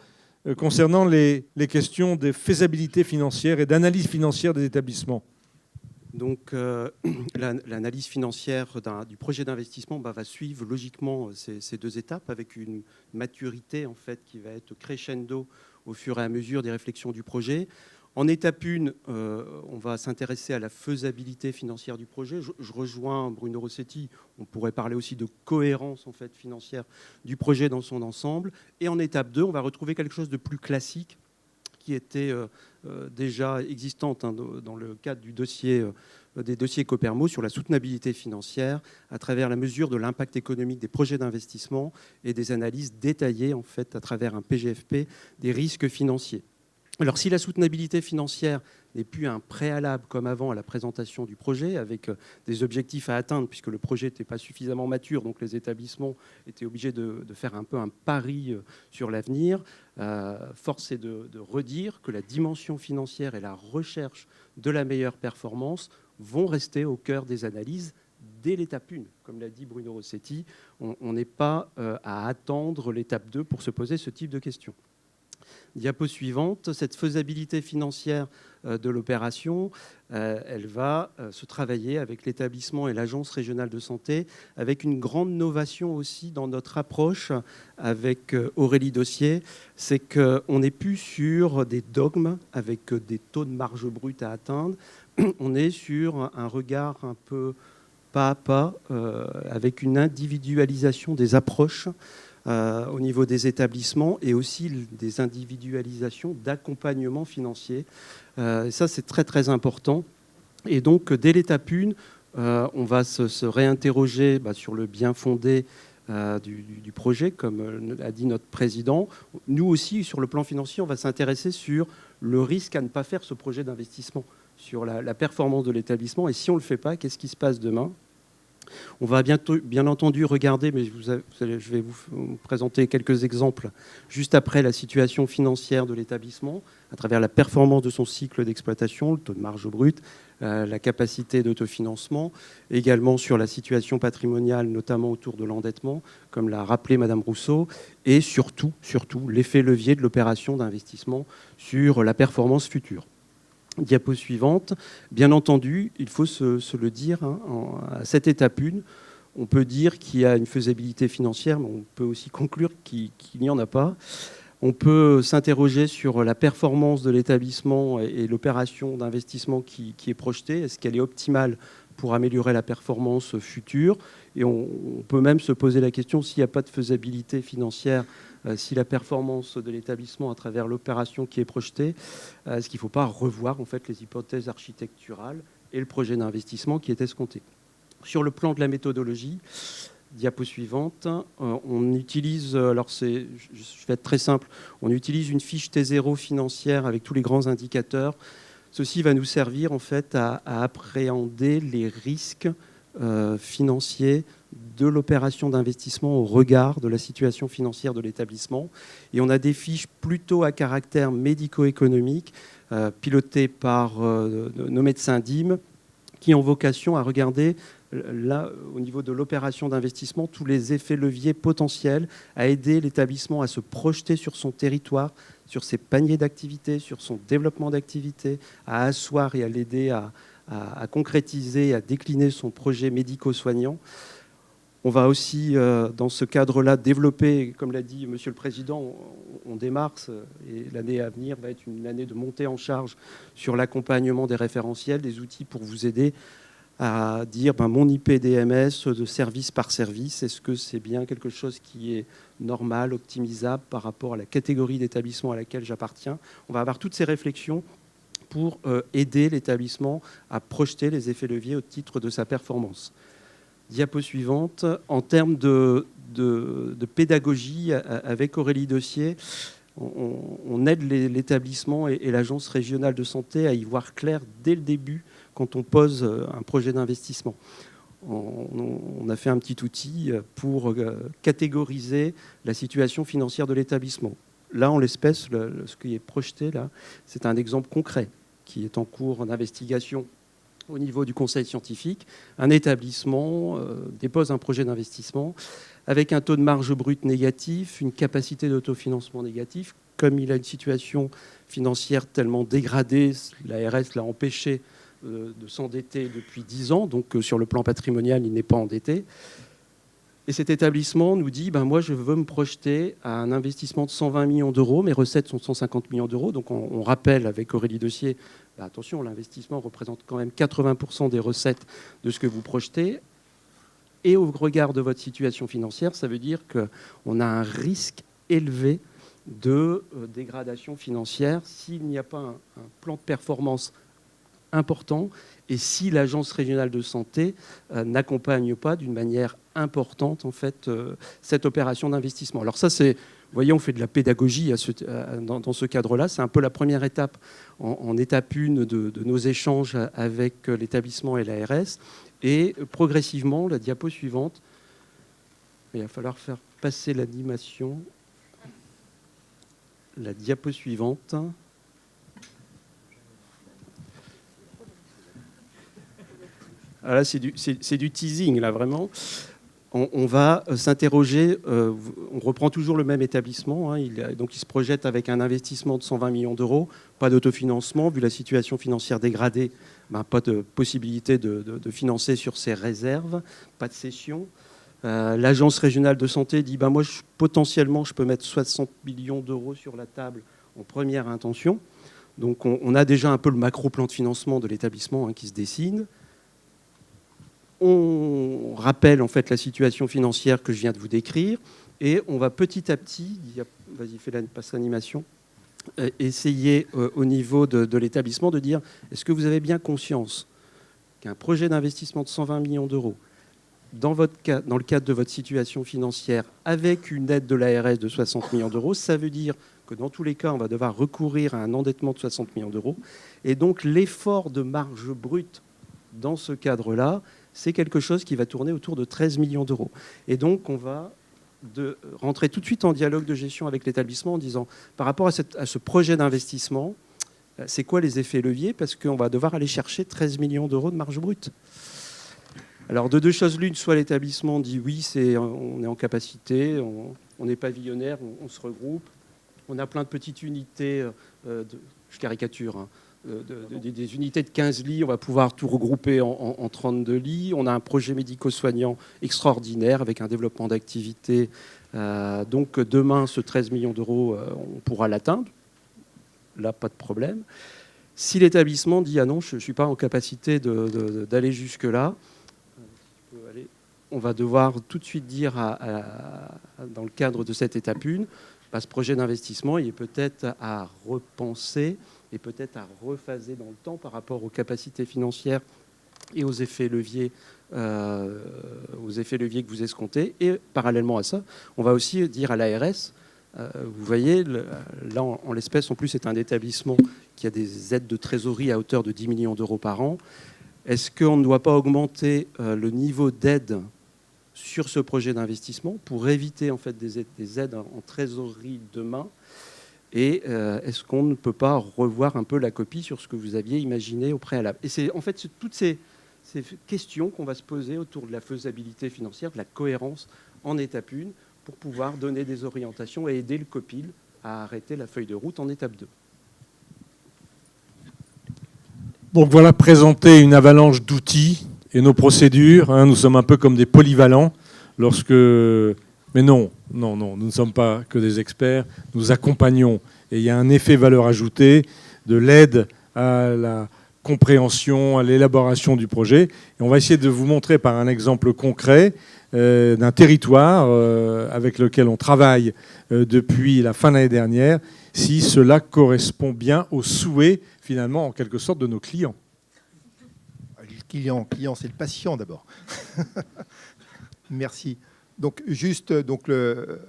concernant les questions de faisabilité financière et d'analyse financière des établissements. Donc, l'analyse financière du projet d'investissement va suivre logiquement ces deux étapes avec une maturité en fait, qui va être crescendo au fur et à mesure des réflexions du projet. En étape 1, on va s'intéresser à la faisabilité financière du projet. Je rejoins Bruno Rossetti, on pourrait parler aussi de cohérence en fait, financière du projet dans son ensemble. Et en étape 2, on va retrouver quelque chose de plus classique qui était déjà existante dans le cadre du dossier, des dossiers Copermo sur la soutenabilité financière à travers la mesure de l'impact économique des projets d'investissement et des analyses détaillées en fait, à travers un PGFP des risques financiers. Alors si la soutenabilité financière n'est plus un préalable comme avant à la présentation du projet, avec des objectifs à atteindre, puisque le projet n'était pas suffisamment mature, donc les établissements étaient obligés de faire un peu un pari sur l'avenir, force est de redire que la dimension financière et la recherche de la meilleure performance vont rester au cœur des analyses dès l'étape 1. Comme l'a dit Bruno Rossetti, on n'est pas à attendre l'étape 2 pour se poser ce type de questions. Diapo suivante, cette faisabilité financière de l'opération, elle va se travailler avec l'établissement et l'agence régionale de santé, avec une grande novation aussi dans notre approche avec Aurélie Dossier, c'est qu'on n'est plus sur des dogmes avec des taux de marge brute à atteindre, on est sur un regard un peu pas à pas, avec une individualisation des approches au niveau des établissements et aussi des individualisations d'accompagnement financier. Ça, c'est très, très important. Et donc, dès l'étape 1, on va se réinterroger sur le bien fondé du projet, comme a dit notre président. Nous aussi, sur le plan financier, on va s'intéresser sur le risque à ne pas faire ce projet d'investissement, sur la performance de l'établissement. Et si on ne le fait pas, qu'est-ce qui se passe demain ? On va bientôt, bien entendu, regarder, mais je vais vous présenter quelques exemples juste après la situation financière de l'établissement, à travers la performance de son cycle d'exploitation, le taux de marge brute, la capacité d'autofinancement, également sur la situation patrimoniale, notamment autour de l'endettement, comme l'a rappelé Madame Rousseau, et surtout l'effet levier de l'opération d'investissement sur la performance future. Diapo suivante. Bien entendu, il faut se le dire, à cette étape 1, on peut dire qu'il y a une faisabilité financière, mais on peut aussi conclure qu'il n'y en a pas. On peut s'interroger sur la performance de l'établissement et l'opération d'investissement qui est projetée. Est-ce qu'elle est optimale pour améliorer la performance future ? Et on peut même se poser la question s'il n'y a pas de faisabilité financière, si la performance de l'établissement à travers l'opération qui est projetée, est-ce qu'il ne faut pas revoir en fait, les hypothèses architecturales et le projet d'investissement qui est escompté. Sur le plan de la méthodologie, diapo suivante, on utilise, alors je vais être très simple, on utilise une fiche T0 financière avec tous les grands indicateurs. Ceci va nous servir en fait à appréhender les risques financiers de l'opération d'investissement au regard de la situation financière de l'établissement. Et on a des fiches plutôt à caractère médico-économique, pilotées par nos médecins DIM, qui ont vocation à regarder, là, au niveau de l'opération d'investissement, tous les effets leviers potentiels, à aider l'établissement à se projeter sur son territoire, sur ses paniers d'activités, sur son développement d'activités, à asseoir et à l'aider à concrétiser, à décliner son projet médico-soignant. On va aussi, dans ce cadre-là, développer, comme l'a dit Monsieur le Président, on démarre, et l'année à venir va être une année de montée en charge sur l'accompagnement des référentiels, des outils pour vous aider à dire mon IPDMS de service par service, est-ce que c'est bien quelque chose qui est normal, optimisable par rapport à la catégorie d'établissement à laquelle j'appartiens. On va avoir toutes ces réflexions pour aider l'établissement à projeter les effets leviers au titre de sa performance. Diapo suivante. En termes de pédagogie, avec Aurélie Dossier, on aide l'établissement et l'agence régionale de santé à y voir clair dès le début quand on pose un projet d'investissement. On a fait un petit outil pour catégoriser la situation financière de l'établissement. Là, en l'espèce, ce qui est projeté, là, c'est un exemple concret qui est en cours d'investigation au niveau du conseil scientifique. Un établissement dépose un projet d'investissement avec un taux de marge brute négatif, une capacité d'autofinancement négatif. Comme il a une situation financière tellement dégradée, l'ARS l'a empêché de s'endetter depuis 10 ans, donc sur le plan patrimonial, il n'est pas endetté. Et cet établissement nous dit, moi je veux me projeter à un investissement de 120 millions d'euros, mes recettes sont de 150 millions d'euros, donc on rappelle avec Aurélie Dossier, attention, l'investissement représente quand même 80% des recettes de ce que vous projetez. Et au regard de votre situation financière, ça veut dire qu'on a un risque élevé de dégradation financière s'il n'y a pas un plan de performance important et si l'Agence régionale de santé n'accompagne pas d'une manière importante en fait, cette opération d'investissement. Alors ça, c'est, vous voyez, on fait de la pédagogie dans ce cadre-là. C'est un peu la première étape en étape 1 de nos échanges avec l'établissement et l'ARS. Et progressivement, la diapo suivante, il va falloir faire passer l'animation. La diapo suivante. Ah là, c'est du teasing, là, vraiment. On va s'interroger, on reprend toujours le même établissement, donc il se projette avec un investissement de 120 millions d'euros, pas d'autofinancement, vu la situation financière dégradée, pas de possibilité de financer sur ses réserves, pas de cession. L'Agence régionale de santé dit, moi, potentiellement, je peux mettre 60 millions d'euros sur la table en première intention. Donc on a déjà un peu le macro-plan de financement de l'établissement qui se dessine. On rappelle en fait la situation financière que je viens de vous décrire et on va petit à petit, vas-y, passe l'animation, essayer au niveau de l'établissement de dire est-ce que vous avez bien conscience qu'un projet d'investissement de 120 millions d'euros dans le cadre de votre situation financière avec une aide de l'ARS de 60 millions d'euros, ça veut dire que dans tous les cas, on va devoir recourir à un endettement de 60 millions d'euros. Et donc l'effort de marge brute dans ce cadre-là, c'est quelque chose qui va tourner autour de 13 millions d'euros. Et donc, on va rentrer tout de suite en dialogue de gestion avec l'établissement en disant, par rapport à ce projet d'investissement, c'est quoi les effets leviers? Parce qu'on va devoir aller chercher 13 millions d'euros de marge brute. Alors, de deux choses l'une, soit l'établissement dit oui, on est en capacité, on est pavillonnaire, on se regroupe, on a plein de petites unités, je caricature, des unités de 15 lits, on va pouvoir tout regrouper en 32 lits. On a un projet médico-soignant extraordinaire avec un développement d'activité. Donc demain, ce 13 millions d'euros, on pourra l'atteindre. Là, pas de problème. Si l'établissement dit « Ah non, je ne suis pas en capacité d'aller jusque-là », on va devoir tout de suite dire, dans le cadre de cette étape 1, ce projet d'investissement, il est peut-être à repenser et peut-être à rephaser dans le temps par rapport aux capacités financières et aux effets leviers que vous escomptez. Et parallèlement à ça, on va aussi dire à l'ARS, vous voyez, là en l'espèce, en plus, c'est un établissement qui a des aides de trésorerie à hauteur de 10 millions d'euros par an. Est-ce qu'on ne doit pas augmenter le niveau d'aide sur ce projet d'investissement pour éviter en fait des aides en trésorerie demain? Et est-ce qu'on ne peut pas revoir un peu la copie sur ce que vous aviez imaginé au préalable? Et c'est en fait toutes ces questions qu'on va se poser autour de la faisabilité financière, de la cohérence en étape 1 pour pouvoir donner des orientations et aider le COPIL à arrêter la feuille de route en étape 2. Donc voilà présenter une avalanche d'outils et nos procédures. Nous sommes un peu comme des polyvalents lorsque... Mais non, nous ne sommes pas que des experts, nous accompagnons. Et il y a un effet valeur ajoutée de l'aide à la compréhension, à l'élaboration du projet. Et on va essayer de vous montrer par un exemple concret d'un territoire avec lequel on travaille depuis la fin de l'année dernière, si cela correspond bien aux souhaits, finalement, en quelque sorte, de nos clients. Le client, c'est le patient d'abord. Merci. Donc, le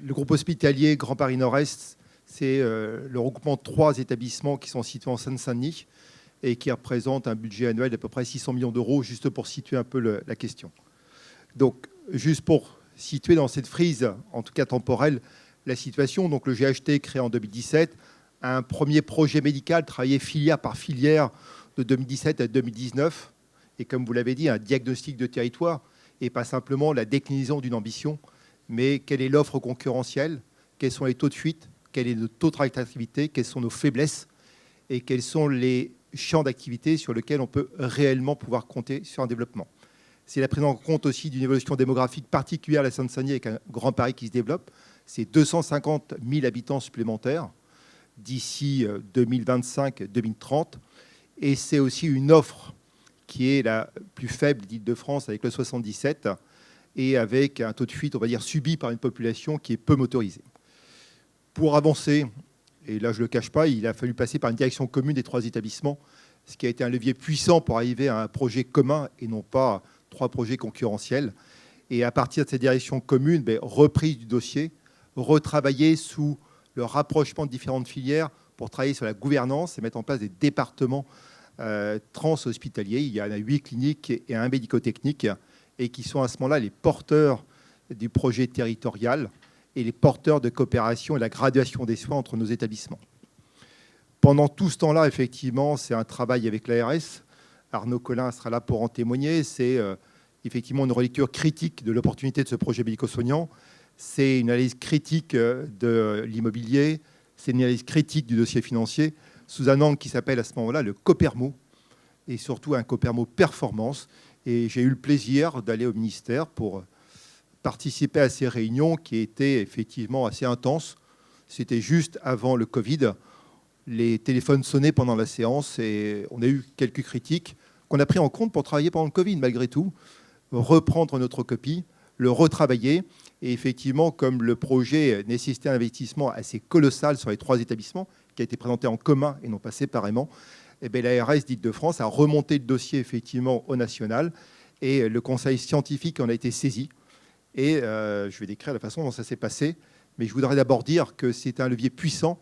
groupe hospitalier Grand Paris Nord-Est, c'est le regroupement de 3 établissements qui sont situés en Seine-Saint-Denis et qui représentent un budget annuel d'à peu près 600 millions d'euros, juste pour situer un peu la question. Donc, juste pour situer dans cette frise, en tout cas temporelle, la situation, donc le GHT créé en 2017, un premier projet médical travaillé filière par filière de 2017 à 2019, et comme vous l'avez dit, un diagnostic de territoire, et pas simplement la déclinaison d'une ambition, mais quelle est l'offre concurrentielle, quels sont les taux de fuite, quel est le taux de réactivité, quelles sont nos faiblesses et quels sont les champ d'activité sur lequel on peut réellement pouvoir compter sur un développement. C'est la prise en compte aussi d'une évolution démographique particulière à la Seine-Saint-Denis avec un Grand Paris qui se développe. C'est 250 000 habitants supplémentaires d'ici 2025-2030. Et c'est aussi une offre qui est la plus faible d'Île-de-France avec le 77 et avec un taux de fuite, on va dire, subi par une population qui est peu motorisée. Pour avancer, et là je ne le cache pas, il a fallu passer par une direction commune des 3 établissements, ce qui a été un levier puissant pour arriver à un projet commun et non pas 3 projets concurrentiels. Et à partir de cette direction commune, reprise du dossier, retravailler sous le rapprochement de différentes filières pour travailler sur la gouvernance et mettre en place des départements trans-hospitaliers. Il y en a 8 cliniques et un médico-technique et qui sont à ce moment-là les porteurs du projet territorial et les porteurs de coopération et la graduation des soins entre nos établissements. Pendant tout ce temps-là, effectivement, c'est un travail avec l'ARS. Arnaud Collin sera là pour en témoigner. C'est effectivement une relecture critique de l'opportunité de ce projet médico-soignant. C'est une analyse critique de l'immobilier. C'est une analyse critique du dossier financier sous un angle qui s'appelle à ce moment-là le Copermo et surtout un Copermo performance. Et j'ai eu le plaisir d'aller au ministère pour participer à ces réunions qui étaient effectivement assez intenses. C'était juste avant le Covid. Les téléphones sonnaient pendant la séance et on a eu quelques critiques qu'on a pris en compte pour travailler pendant le Covid, malgré tout, reprendre notre copie, le retravailler. Et effectivement, comme le projet nécessitait un investissement assez colossal sur les 3 établissements, qui a été présenté en commun et non pas séparément, l'ARS d'Île-de-France a remonté le dossier effectivement au national et le conseil scientifique en a été saisi. Et je vais décrire la façon dont ça s'est passé, mais je voudrais d'abord dire que c'est un levier puissant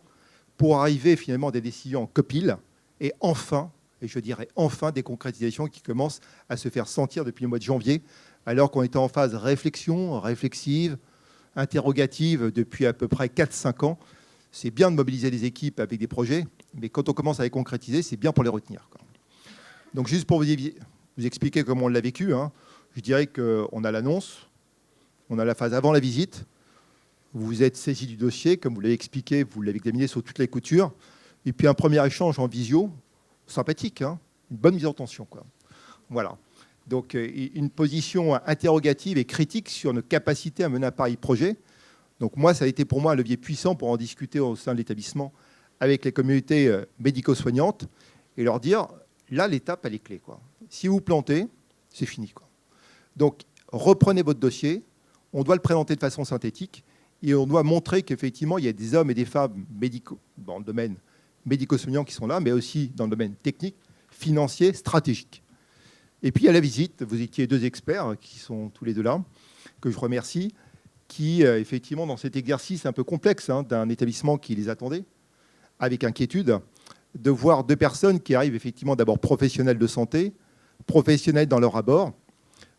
pour arriver finalement à des décisions en copile et enfin, et je dirais enfin, des concrétisations qui commencent à se faire sentir depuis le mois de janvier, alors qu'on était en phase réflexion, réflexive, interrogative depuis à peu près 4-5 ans. C'est bien de mobiliser les équipes avec des projets, mais quand on commence à les concrétiser, c'est bien pour les retenir. Donc juste pour vous expliquer comment on l'a vécu, je dirais qu'on a l'annonce, on a la phase avant la visite, vous vous êtes saisi du dossier, comme vous l'avez expliqué, vous l'avez examiné sur toutes les coutures, et puis un premier échange en visio, sympathique, une bonne mise en tension, quoi. Voilà. Donc une position interrogative et critique sur nos capacités à mener un pareil projet. Donc moi, ça a été pour moi un levier puissant pour en discuter au sein de l'établissement avec les communautés médico-soignantes et leur dire, là, l'étape, elle est clé, quoi. Si vous plantez, c'est fini, quoi. Donc reprenez votre dossier, on doit le présenter de façon synthétique et on doit montrer qu'effectivement, il y a des hommes et des femmes médicaux dans le domaine médico-soignant qui sont là, mais aussi dans le domaine technique, financier, stratégique. Et puis à la visite, vous étiez 2 experts qui sont tous les 2 là, que je remercie, qui effectivement dans cet exercice un peu complexe d'un établissement qui les attendait, avec inquiétude, de voir 2 personnes qui arrivent effectivement d'abord professionnels de santé, professionnels dans leur abord,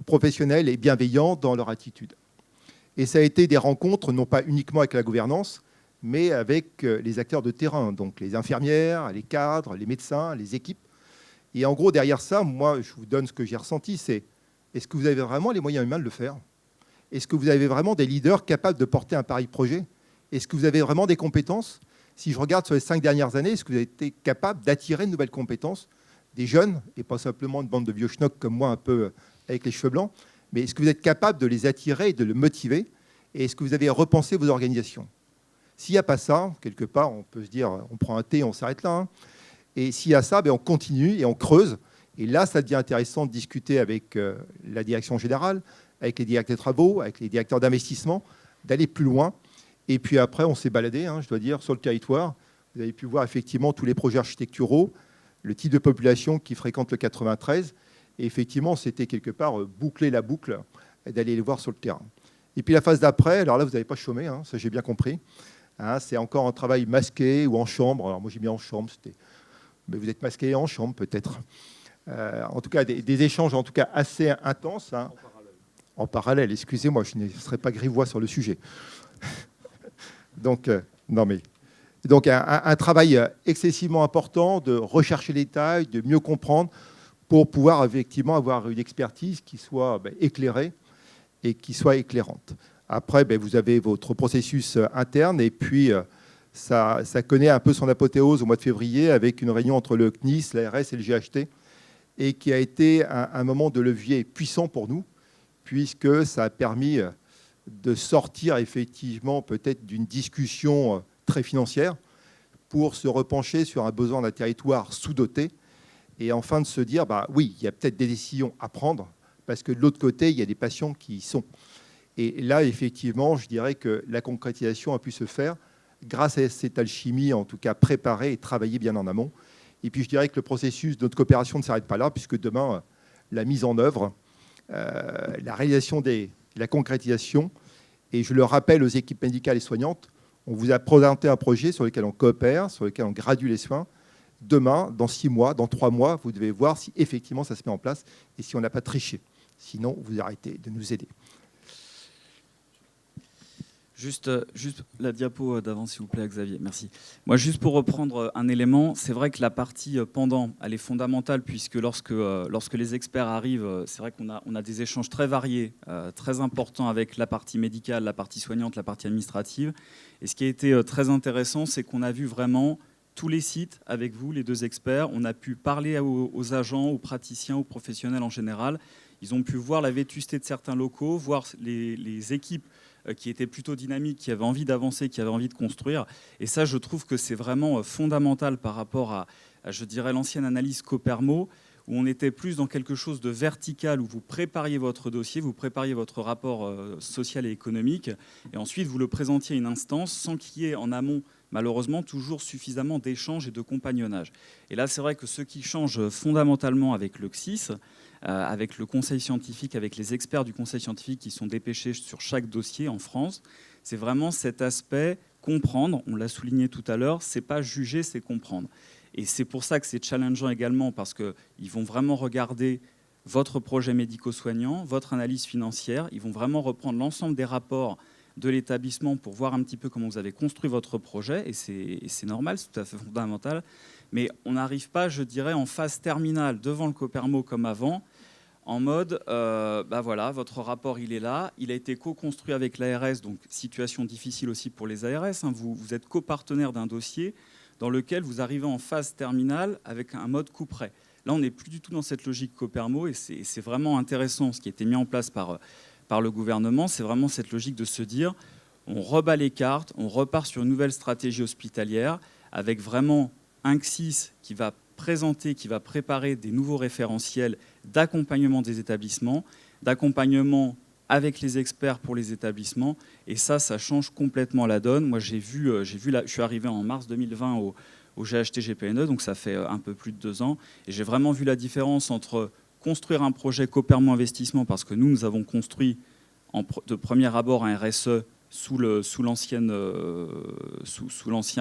professionnels et bienveillants dans leur attitude. Et ça a été des rencontres non pas uniquement avec la gouvernance, mais avec les acteurs de terrain, donc les infirmières, les cadres, les médecins, les équipes. Et en gros, derrière ça, moi, je vous donne ce que j'ai ressenti, c'est est-ce que vous avez vraiment les moyens humains de le faire ? Est-ce que vous avez vraiment des leaders capables de porter un pareil projet ? Est-ce que vous avez vraiment des compétences ? Si je regarde sur les 5 dernières années, est-ce que vous avez été capable d'attirer de nouvelles compétences, des jeunes, et pas simplement une bande de vieux schnocks comme moi, un peu avec les cheveux blancs, mais est-ce que vous êtes capable de les attirer et de les motiver ? Et est-ce que vous avez repensé vos organisations ? S'il n'y a pas ça, quelque part, on peut se dire, on prend un thé, on s'arrête là. Et s'il y a ça, on continue et on creuse. Et là, ça devient intéressant de discuter avec la direction générale, avec les directeurs de travaux, avec les directeurs d'investissement, d'aller plus loin. Et puis après, on s'est baladé, je dois dire, sur le territoire. Vous avez pu voir effectivement tous les projets architecturaux, le type de population qui fréquente le 93. Et effectivement, c'était quelque part boucler la boucle et d'aller les voir sur le terrain. Et puis la phase d'après, alors là, vous n'avez pas chômé, ça j'ai bien compris. C'est encore un travail masqué ou en chambre. Alors moi, j'ai mis en chambre, mais vous êtes masqué en chambre peut-être. En tout cas, des échanges en tout cas assez intenses. En parallèle, excusez-moi, je ne serai pas grivois sur le sujet. Donc, un travail excessivement important de rechercher les détails, de mieux comprendre pour pouvoir effectivement avoir une expertise qui soit éclairée et qui soit éclairante. Après, vous avez votre processus interne et puis ça connaît un peu son apothéose au mois de février avec une réunion entre le CNIS, l'ARS et le GHT, et qui a été un moment de levier puissant pour nous, puisque ça a permis de sortir effectivement peut-être d'une discussion très financière pour se repencher sur un besoin d'un territoire sous-doté et enfin de se dire, oui, il y a peut-être des décisions à prendre parce que de l'autre côté, il y a des patients qui y sont. Et là, effectivement, je dirais que la concrétisation a pu se faire grâce à cette alchimie, en tout cas préparée et travaillée bien en amont. Et puis, je dirais que le processus de notre coopération ne s'arrête pas là, puisque demain, la mise en œuvre, la réalisation la concrétisation, et je le rappelle aux équipes médicales et soignantes, on vous a présenté un projet sur lequel on coopère, sur lequel on gradue les soins. Demain, dans 6 mois, dans 3 mois, vous devez voir si effectivement ça se met en place et si on n'a pas triché. Sinon, vous arrêtez de nous aider. Juste la diapo d'avant, s'il vous plaît, Xavier. Merci. Moi, juste pour reprendre un élément, c'est vrai que la partie pendant, elle est fondamentale, puisque lorsque les experts arrivent, c'est vrai qu'on a des échanges très variés, très importants avec la partie médicale, la partie soignante, la partie administrative. Et ce qui a été très intéressant, c'est qu'on a vu vraiment tous les sites avec vous, les 2 experts. On a pu parler aux agents, aux praticiens, aux professionnels en général. Ils ont pu voir la vétusté de certains locaux, voir les équipes qui étaient plutôt dynamiques, qui avaient envie d'avancer, qui avaient envie de construire. Et ça, je trouve que c'est vraiment fondamental par rapport à je dirais, l'ancienne analyse Copermo, où on était plus dans quelque chose de vertical, où vous prépariez votre dossier, vous prépariez votre rapport social et économique, et ensuite vous le présentiez à une instance sans qu'il y ait en amont, malheureusement, toujours suffisamment d'échanges et de compagnonnage. Et là, c'est vrai que ce qui change fondamentalement avec le CSIS, avec le conseil scientifique, avec les experts du conseil scientifique qui sont dépêchés sur chaque dossier en France, c'est vraiment cet aspect comprendre, on l'a souligné tout à l'heure, c'est pas juger, c'est comprendre. Et c'est pour ça que c'est challengeant également, parce qu'ils vont vraiment regarder votre projet médico-soignant, votre analyse financière, ils vont vraiment reprendre l'ensemble des rapports de l'établissement pour voir un petit peu comment vous avez construit votre projet, et c'est normal, c'est tout à fait fondamental. Mais on n'arrive pas, je dirais, en phase terminale devant le Copermo comme avant, en mode, voilà, votre rapport, il est là, il a été co-construit avec l'ARS, donc situation difficile aussi pour les ARS, hein, vous êtes copartenaire d'un dossier dans lequel vous arrivez en phase terminale avec un mode coup près. Là, on n'est plus du tout dans cette logique Copermo, et c'est vraiment intéressant, ce qui a été mis en place par le gouvernement, c'est vraiment cette logique de se dire, on rebat les cartes, on repart sur une nouvelle stratégie hospitalière, avec vraiment un CSIS qui va présenter, qui va préparer des nouveaux référentiels d'accompagnement des établissements, d'accompagnement avec les experts pour les établissements. Et ça change complètement la donne. Moi, je suis arrivé en mars 2020 au GHT-GPNE, donc ça fait un peu plus de 2 ans. Et j'ai vraiment vu la différence entre construire un projet Copermo Investissement, parce que nous avons construit de premier abord un RSE sous l'ancien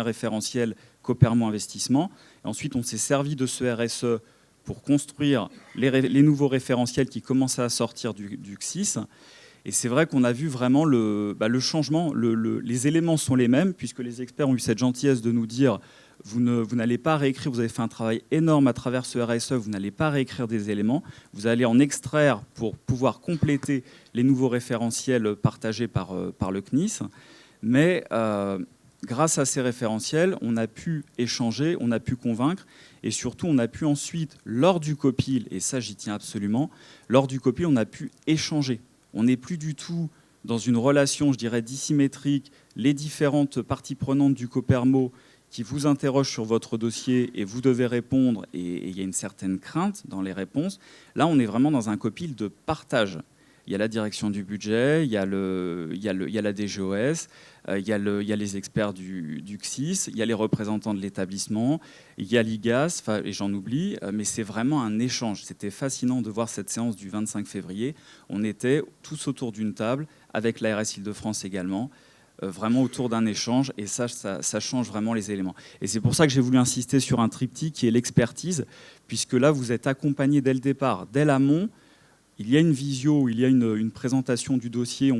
référentiel Copermo Investissement. Et ensuite, on s'est servi de ce RSE pour construire les nouveaux référentiels qui commençaient à sortir du CSIS. Et c'est vrai qu'on a vu vraiment le changement. Les éléments sont les mêmes, puisque les experts ont eu cette gentillesse de nous dire vous n'allez pas réécrire, vous avez fait un travail énorme à travers ce RSE, vous n'allez pas réécrire des éléments, vous allez en extraire pour pouvoir compléter les nouveaux référentiels partagés par le CNIS. Mais grâce à ces référentiels, on a pu échanger, on a pu convaincre, et surtout on a pu ensuite, lors du COPIL, et ça j'y tiens absolument, lors du COPIL, on a pu échanger. On n'est plus du tout dans une relation, je dirais, dissymétrique, les différentes parties prenantes du Copermo qui vous interrogent sur votre dossier et vous devez répondre, et il y a une certaine crainte dans les réponses. Là, on est vraiment dans un COPIL de partage. Il y a la direction du budget, il y a la DGOS, il y a les experts du CSIS, il y a les représentants de l'établissement, il y a l'IGAS, et j'en oublie, mais c'est vraiment un échange. C'était fascinant de voir cette séance du 25 février. On était tous autour d'une table, avec l'ARS Île-de-France également, vraiment autour d'un échange, et ça change vraiment les éléments. Et c'est pour ça que j'ai voulu insister sur un triptyque qui est l'expertise, puisque là, vous êtes accompagné dès le départ, dès l'amont. Il y a une visio, il y a une présentation du dossier,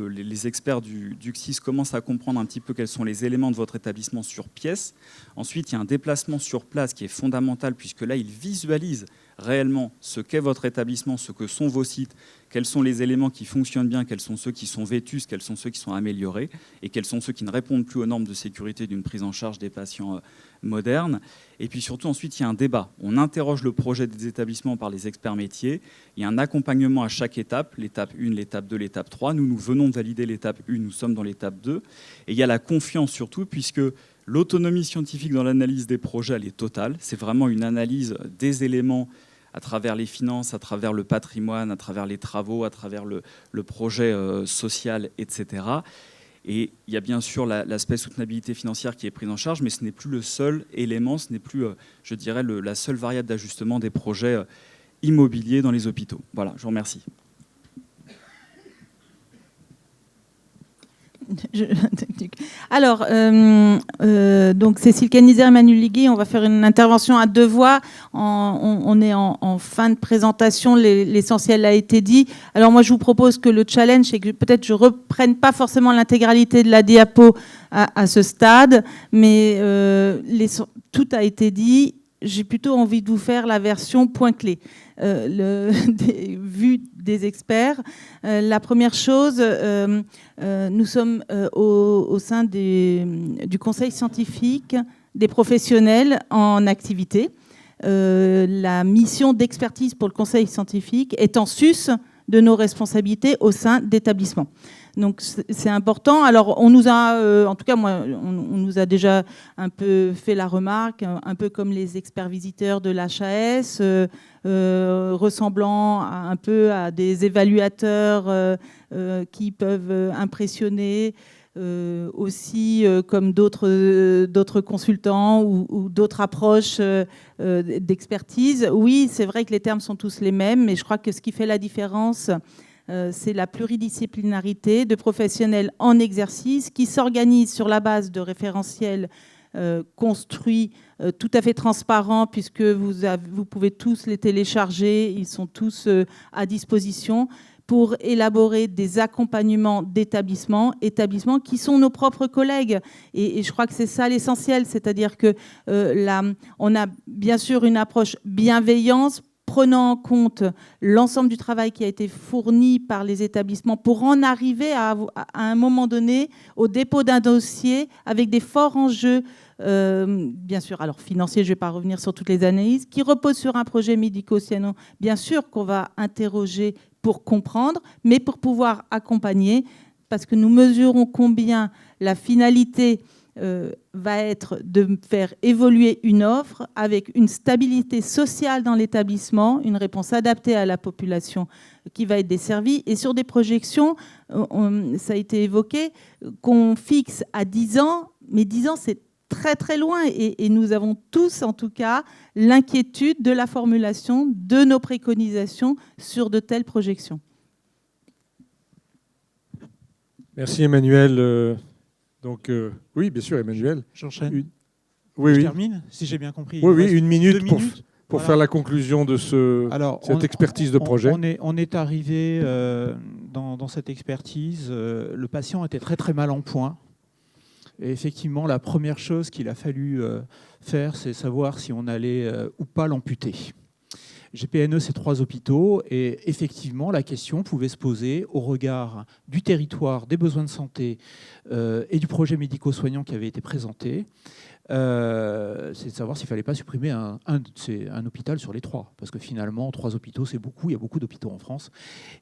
les experts du CSIS commencent à comprendre un petit peu quels sont les éléments de votre établissement sur pièce. Ensuite, il y a un déplacement sur place qui est fondamental, puisque là, ils visualisent réellement ce qu'est votre établissement, ce que sont vos sites, quels sont les éléments qui fonctionnent bien, quels sont ceux qui sont vétustes, quels sont ceux qui sont améliorés et quels sont ceux qui ne répondent plus aux normes de sécurité d'une prise en charge des patients modernes. Et puis surtout, ensuite, il y a un débat. On interroge le projet des établissements par les experts métiers. Il y a un accompagnement à chaque étape, l'étape 1, l'étape 2, l'étape 3. Nous venons de valider l'étape 1, nous sommes dans l'étape 2. Et il y a la confiance surtout, puisque l'autonomie scientifique dans l'analyse des projets, elle est totale. C'est vraiment une analyse des éléments à travers les finances, à travers le patrimoine, à travers les travaux, à travers le projet social, etc. Et il y a bien sûr l'aspect soutenabilité financière qui est pris en charge, mais ce n'est plus le seul élément, ce n'est plus, je dirais, la seule variable d'ajustement des projets immobiliers dans les hôpitaux. Voilà, je vous remercie. Alors, donc Cécile Canizer, Emmanuel Ligui, on va faire une intervention à 2 voix. On est en fin de présentation, l'essentiel a été dit. Alors moi, je vous propose que le challenge, c'est que peut-être je reprenne pas forcément l'intégralité de la diapo à ce stade, mais tout a été dit. J'ai plutôt envie de vous faire la version point clé, vue des experts. La première chose, nous sommes au sein du conseil scientifique des professionnels en activité. La mission d'expertise pour le conseil scientifique est en sus de nos responsabilités au sein d'établissements. Donc c'est important. Alors on nous a, en tout cas moi, on nous a déjà un peu fait la remarque, un peu comme les experts visiteurs de l'HAS, ressemblant un peu à des évaluateurs qui peuvent impressionner, aussi comme d'autres consultants ou d'autres approches d'expertise. Oui, c'est vrai que les termes sont tous les mêmes, mais je crois que ce qui fait la différence, c'est la pluridisciplinarité de professionnels en exercice qui s'organisent sur la base de référentiels construits, tout à fait transparents, puisque vous pouvez tous les télécharger, ils sont tous à disposition pour élaborer des accompagnements d'établissements qui sont nos propres collègues. Et je crois que c'est ça l'essentiel, c'est-à-dire que on a bien sûr une approche bienveillance, prenant en compte l'ensemble du travail qui a été fourni par les établissements pour en arriver à un moment donné au dépôt d'un dossier avec des forts enjeux, bien sûr, alors financiers, je ne vais pas revenir sur toutes les analyses, qui reposent sur un projet médico-social, bien sûr qu'on va interroger pour comprendre, mais pour pouvoir accompagner, parce que nous mesurons combien la finalité va être de faire évoluer une offre avec une stabilité sociale dans l'établissement, une réponse adaptée à la population qui va être desservie, et sur des projections, ça a été évoqué, qu'on fixe à 10 ans, mais 10 ans c'est très très loin, et nous avons tous en tout cas l'inquiétude de la formulation de nos préconisations sur de telles projections. Merci Emmanuel. Donc, oui, bien sûr, Emmanuel. J'enchaîne. Oui, je oui. termine, si j'ai bien compris. Oui, une minute pour voilà. faire la conclusion de cette expertise de projet. On est arrivé dans cette expertise. Le patient était très très mal en point. Et effectivement, la première chose qu'il a fallu faire, c'est savoir si on allait ou pas l'amputer. GPNE, c'est 3 hôpitaux, et effectivement, la question pouvait se poser au regard du territoire, des besoins de santé et du projet médico-soignant qui avait été présenté. C'est de savoir s'il ne fallait pas supprimer un hôpital sur les 3, parce que finalement, 3 hôpitaux, c'est beaucoup, il y a beaucoup d'hôpitaux en France.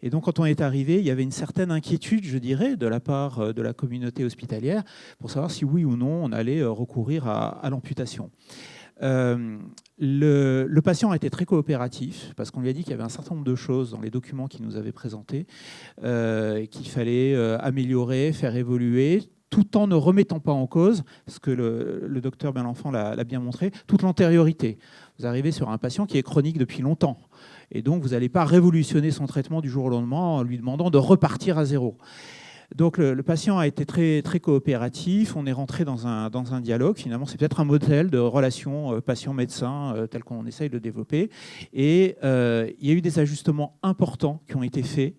Et donc, quand on est arrivé, il y avait une certaine inquiétude, je dirais, de la part de la communauté hospitalière, pour savoir si oui ou non on allait recourir à l'amputation. Le patient a été très coopératif parce qu'on lui a dit qu'il y avait un certain nombre de choses dans les documents qu'il nous avait présentés qu'il fallait améliorer, faire évoluer, tout en ne remettant pas en cause, ce que le docteur Berlenfant l'a bien montré, toute l'antériorité. Vous arrivez sur un patient qui est chronique depuis longtemps, et donc vous n'allez pas révolutionner son traitement du jour au lendemain en lui demandant de repartir à zéro. Donc le patient a été très, très coopératif, on est rentré dans un dialogue, finalement c'est peut-être un modèle de relation patient-médecin tel qu'on essaye de développer, et il y a eu des ajustements importants qui ont été faits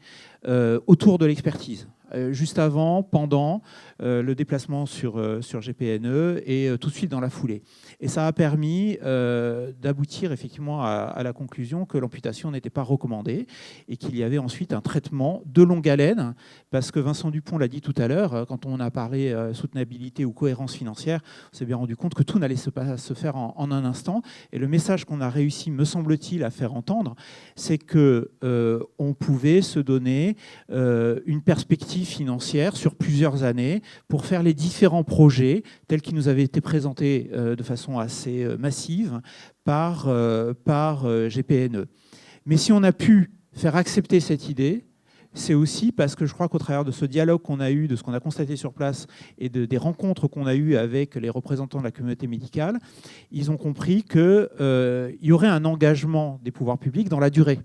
autour de l'expertise. juste avant, pendant le déplacement sur GPNE et tout de suite dans la foulée. Et ça a permis d'aboutir effectivement à la conclusion que l'amputation n'était pas recommandée et qu'il y avait ensuite un traitement de longue haleine, parce que Vincent Dupont l'a dit tout à l'heure, quand on a parlé soutenabilité ou cohérence financière, on s'est bien rendu compte que tout n'allait pas se faire en un instant. Et le message qu'on a réussi, me semble-t-il, à faire entendre, c'est qu'on pouvait se donner une perspective financière sur plusieurs années pour faire les différents projets tels qu'ils nous avaient été présentés de façon assez massive par GPNE. Mais si on a pu faire accepter cette idée, c'est aussi parce que je crois qu'au travers de ce dialogue qu'on a eu, de ce qu'on a constaté sur place et des rencontres qu'on a eues avec les représentants de la communauté médicale, ils ont compris qu'il y aurait un engagement des pouvoirs publics dans la durée.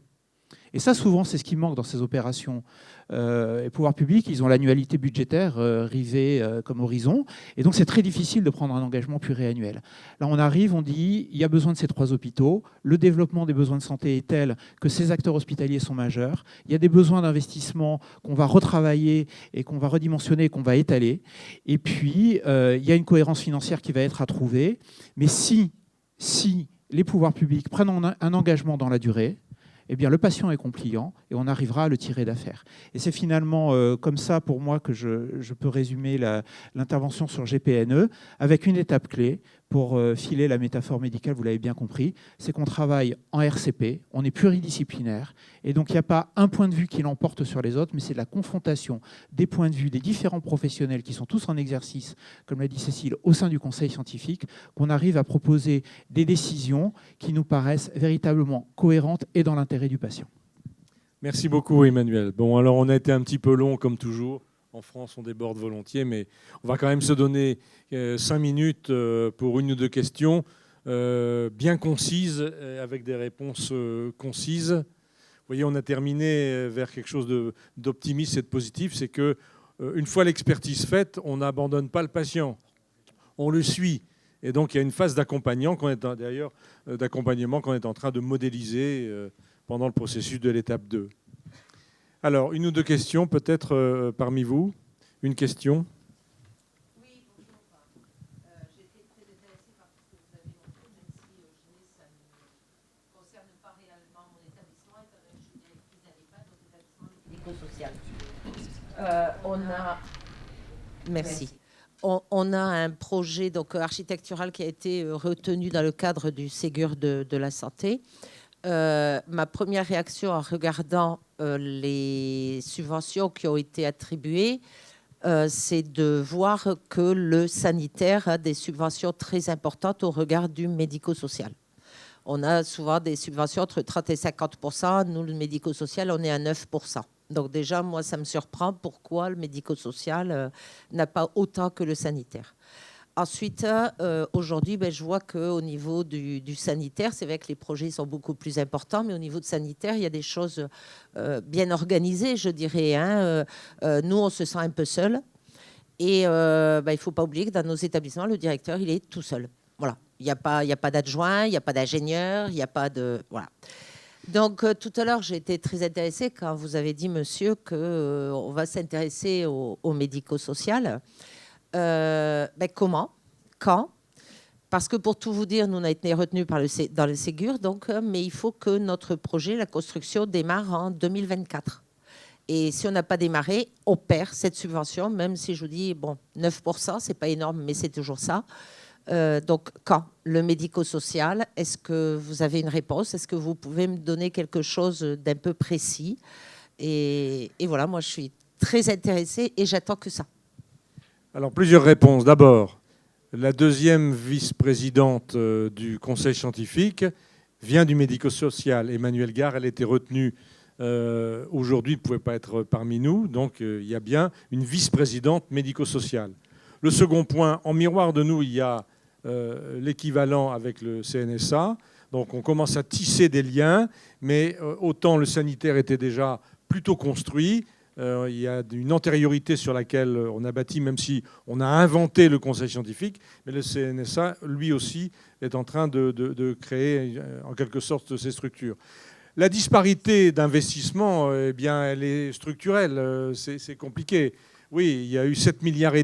Et ça, souvent, c'est ce qui manque dans ces opérations. Les pouvoirs publics, ils ont l'annualité budgétaire rivée comme horizon. Et donc, c'est très difficile de prendre un engagement pluriannuel. Là, on arrive, on dit, il y a besoin de ces 3 hôpitaux. Le développement des besoins de santé est tel que ces acteurs hospitaliers sont majeurs. Il y a des besoins d'investissement qu'on va retravailler et qu'on va redimensionner et qu'on va étaler. Et puis, il y a une cohérence financière qui va être à trouver. Mais si les pouvoirs publics prennent un engagement dans la durée, eh bien, le patient est compliant et on arrivera à le tirer d'affaire. Et c'est finalement comme ça, pour moi, que je peux résumer l'intervention sur GPNE avec une étape clé pour filer la métaphore médicale, vous l'avez bien compris, c'est qu'on travaille en RCP, on est pluridisciplinaire, et donc il n'y a pas un point de vue qui l'emporte sur les autres, mais c'est de la confrontation des points de vue des différents professionnels qui sont tous en exercice, comme l'a dit Cécile, au sein du conseil scientifique, qu'on arrive à proposer des décisions qui nous paraissent véritablement cohérentes et dans l'intérêt du patient. Merci beaucoup, Emmanuel. Bon, alors on a été un petit peu long, comme toujours. En France, on déborde volontiers, mais on va quand même se donner 5 minutes pour une ou 2 questions bien concises, avec des réponses concises. Vous voyez, on a terminé vers quelque chose d'optimiste et de positif, c'est que une fois l'expertise faite, on n'abandonne pas le patient, on le suit. Et donc, il y a une phase d'accompagnement qu'on est en train de modéliser pendant le processus de l'étape 2. Alors, une ou 2 questions, peut-être parmi vous. Une question ? Oui, bonjour. J'ai été très intéressée par ce que vous avez montré, même si ça ne concerne pas réellement mon établissement, étant donné que je suis directrice à l'EHPAD, dans l'établissement médico-social. Merci. On a un projet donc, architectural qui a été retenu dans le cadre du Ségur de la santé. Ma première réaction en regardant les subventions qui ont été attribuées, c'est de voir que le sanitaire a des subventions très importantes au regard du médico-social. On a souvent des subventions entre 30 et 50%. Nous, le médico-social, on est à 9%. Donc déjà, moi, ça me surprend pourquoi le médico-social n'a pas autant que le sanitaire. Ensuite, aujourd'hui, je vois qu'au niveau du sanitaire, c'est vrai que les projets sont beaucoup plus importants, mais au niveau de sanitaire, il y a des choses bien organisées, je dirais. Nous, on se sent un peu seul. Et il ne faut pas oublier que dans nos établissements, le directeur, il est tout seul. Voilà. Il n'y a pas d'adjoint, il n'y a pas d'ingénieur, il n'y a pas de... Voilà. Donc, tout à l'heure, j'ai été très intéressée quand vous avez dit, monsieur, qu'on va s'intéresser au médico-social. Comment ? Quand ? Parce que pour tout vous dire, nous on a été retenus dans le Ségur, mais il faut que notre projet, la construction, démarre en 2024. Et si on n'a pas démarré, on perd cette subvention, même si je vous dis, 9%, c'est pas énorme, mais c'est toujours ça. Donc, quand ? Le médico-social, est-ce que vous avez une réponse ? Est-ce que vous pouvez me donner quelque chose d'un peu précis ? Et voilà, moi, je suis très intéressée et j'attends que ça. Alors, plusieurs réponses. D'abord, la deuxième vice-présidente du conseil scientifique vient du médico-social. Emmanuelle Gare, elle a été retenue aujourd'hui, elle ne pouvait pas être parmi nous. Donc, il y a bien une vice-présidente médico-sociale. Le second point, en miroir de nous, il y a l'équivalent avec le CNSA. Donc, on commence à tisser des liens, mais autant le sanitaire était déjà plutôt construit. Il y a une antériorité sur laquelle on a bâti, même si on a inventé le conseil scientifique, mais le CNSA, lui aussi, est en train de créer en quelque sorte ces structures. la disparité d'investissement, eh bien, elle est structurelle. C'est compliqué. Oui, il y a eu 7,5 milliards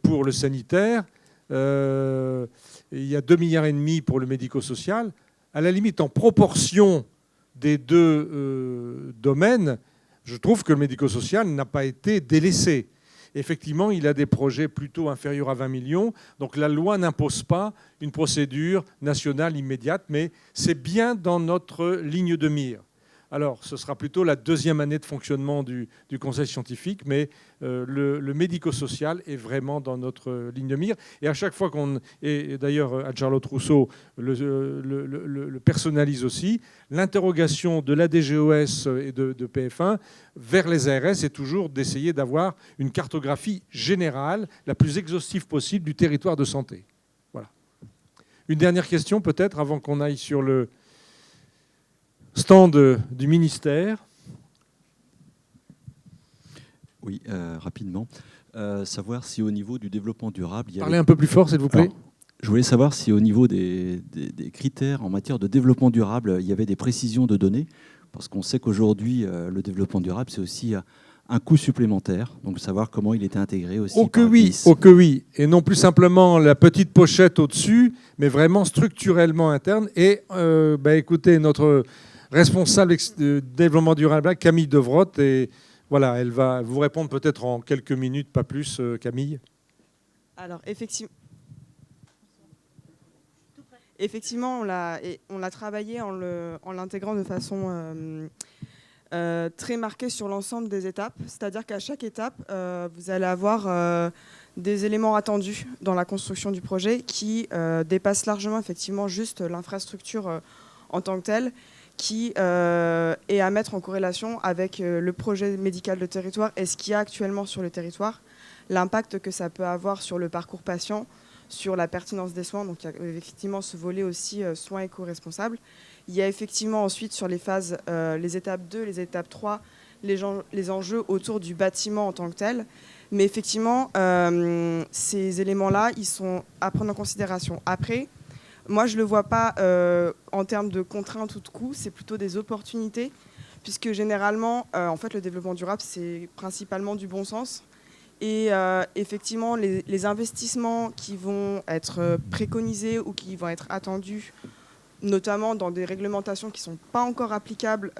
pour le sanitaire. Il y a 2,5 milliards pour le médico-social. À la limite, en proportion des deux domaines, je trouve que le médico-social n'a pas été délaissé. Effectivement, il a des projets plutôt inférieurs à 20 millions. Donc la loi n'impose pas une procédure nationale immédiate, mais c'est bien dans notre ligne de mire. Alors, ce sera plutôt la 2e année de fonctionnement du conseil scientifique, mais le médico-social est vraiment dans notre ligne de mire. Et à chaque fois et d'ailleurs, Anne-Charlotte Rousseau le personnalise aussi, l'interrogation de la DGOS et de PF1 vers les ARS est toujours d'essayer d'avoir une cartographie générale, la plus exhaustive possible du territoire de santé. Voilà. Une dernière question peut-être, avant qu'on aille sur le stand du ministère. Oui, rapidement. Savoir si au niveau du développement durable... Parlez un peu plus fort, s'il vous plaît. Alors, je voulais savoir si au niveau des critères en matière de développement durable, il y avait des précisions de données, parce qu'on sait qu'aujourd'hui, le développement durable, c'est aussi un coût supplémentaire. Donc, savoir comment il était intégré aussi. Oh que oui. Et non plus simplement la petite pochette au-dessus, mais vraiment structurellement interne. Et écoutez, notre responsable de développement durable, Camille Devrotte, et voilà, elle va vous répondre peut-être en quelques minutes, pas plus, Camille. Alors, effectivement, on l'a travaillé en l'intégrant de façon très marquée sur l'ensemble des étapes. C'est-à-dire qu'à chaque étape, vous allez avoir des éléments attendus dans la construction du projet qui dépassent largement effectivement juste l'infrastructure en tant que telle, qui est à mettre en corrélation avec le projet médical de territoire et ce qu'il y a actuellement sur le territoire, l'impact que ça peut avoir sur le parcours patient, sur la pertinence des soins. Donc il y a effectivement ce volet aussi soins éco-responsables. Il y a effectivement ensuite sur les phases, les étapes 2, les étapes 3, les enjeux autour du bâtiment en tant que tel. Mais effectivement, ces éléments-là, ils sont à prendre en considération. Après, moi, je ne le vois pas en termes de contraintes ou de coûts, c'est plutôt des opportunités, puisque généralement, en fait, le développement durable, c'est principalement du bon sens. Et effectivement, les investissements qui vont être préconisés ou qui vont être attendus, notamment dans des réglementations qui ne sont pas encore applicables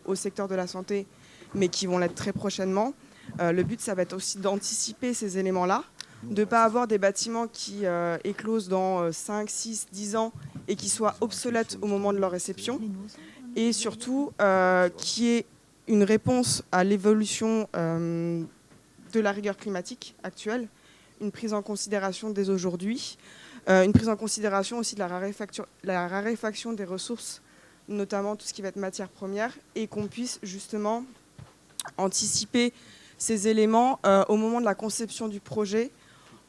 au secteur de la santé, mais qui vont l'être très prochainement, le but, ça va être aussi d'anticiper ces éléments-là, de ne pas avoir des bâtiments qui éclosent dans 5, 6, 10 ans et qui soient obsolètes au moment de leur réception, et surtout qu'il y ait une réponse à l'évolution de la rigueur climatique actuelle, une prise en considération dès aujourd'hui, une prise en considération aussi de la raréfaction des ressources, notamment tout ce qui va être matières premières, et qu'on puisse justement anticiper ces éléments au moment de la conception du projet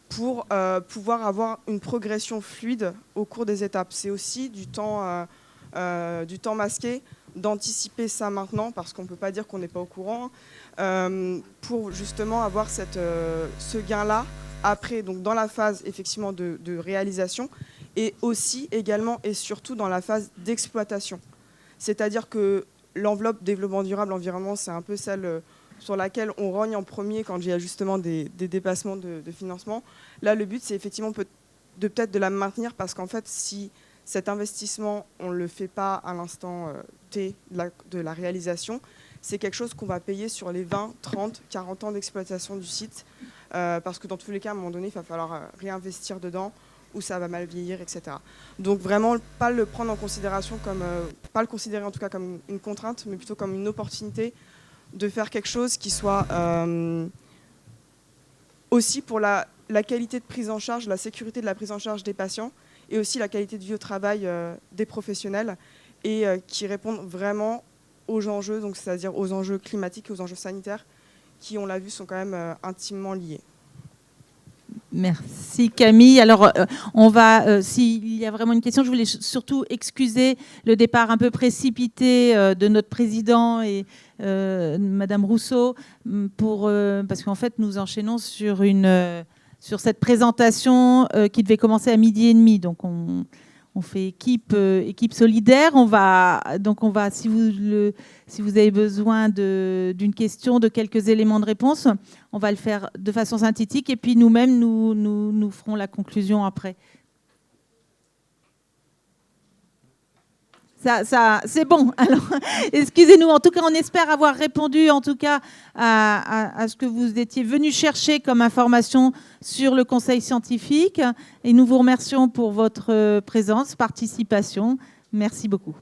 pour pouvoir avoir une progression fluide au cours des étapes. C'est aussi du temps masqué d'anticiper ça maintenant, parce qu'on ne peut pas dire qu'on n'est pas au courant, pour justement avoir ce gain-là après, donc dans la phase effectivement de réalisation, et aussi également et surtout dans la phase d'exploitation. C'est-à-dire que l'enveloppe développement durable environnement, c'est un peu celle sur laquelle on rogne en premier quand il y a justement des dépassements de financement. Là, le but, c'est effectivement peut-être de la maintenir, parce qu'en fait, si cet investissement, on ne le fait pas à l'instant T de la réalisation, c'est quelque chose qu'on va payer sur les 20, 30, 40 ans d'exploitation du site, parce que dans tous les cas, à un moment donné, il va falloir réinvestir dedans, ou ça va mal vieillir, etc. Donc vraiment, pas le prendre en considération pas le considérer en tout cas comme une contrainte, mais plutôt comme une opportunité de faire quelque chose qui soit aussi pour la qualité de prise en charge, la sécurité de la prise en charge des patients, et aussi la qualité de vie au travail des professionnels, et qui répondent vraiment aux enjeux, donc c'est-à-dire aux enjeux climatiques et aux enjeux sanitaires, qui, on l'a vu, sont quand même intimement liés. Merci Camille. Alors, s'il y a vraiment une question, je voulais surtout excuser le départ un peu précipité de notre président et Madame Rousseau, parce qu'en fait, nous enchaînons sur cette présentation qui devait commencer à 12h30. Donc, on fait équipe solidaire. Donc on va, si vous avez besoin d'une question, de quelques éléments de réponse, on va le faire de façon synthétique et puis nous-mêmes, nous ferons la conclusion après. Ça, c'est bon. Alors, excusez-nous. En tout cas, on espère avoir répondu, en tout cas, à ce que vous étiez venu chercher comme information sur le conseil scientifique. Et nous vous remercions pour votre présence, participation. Merci beaucoup.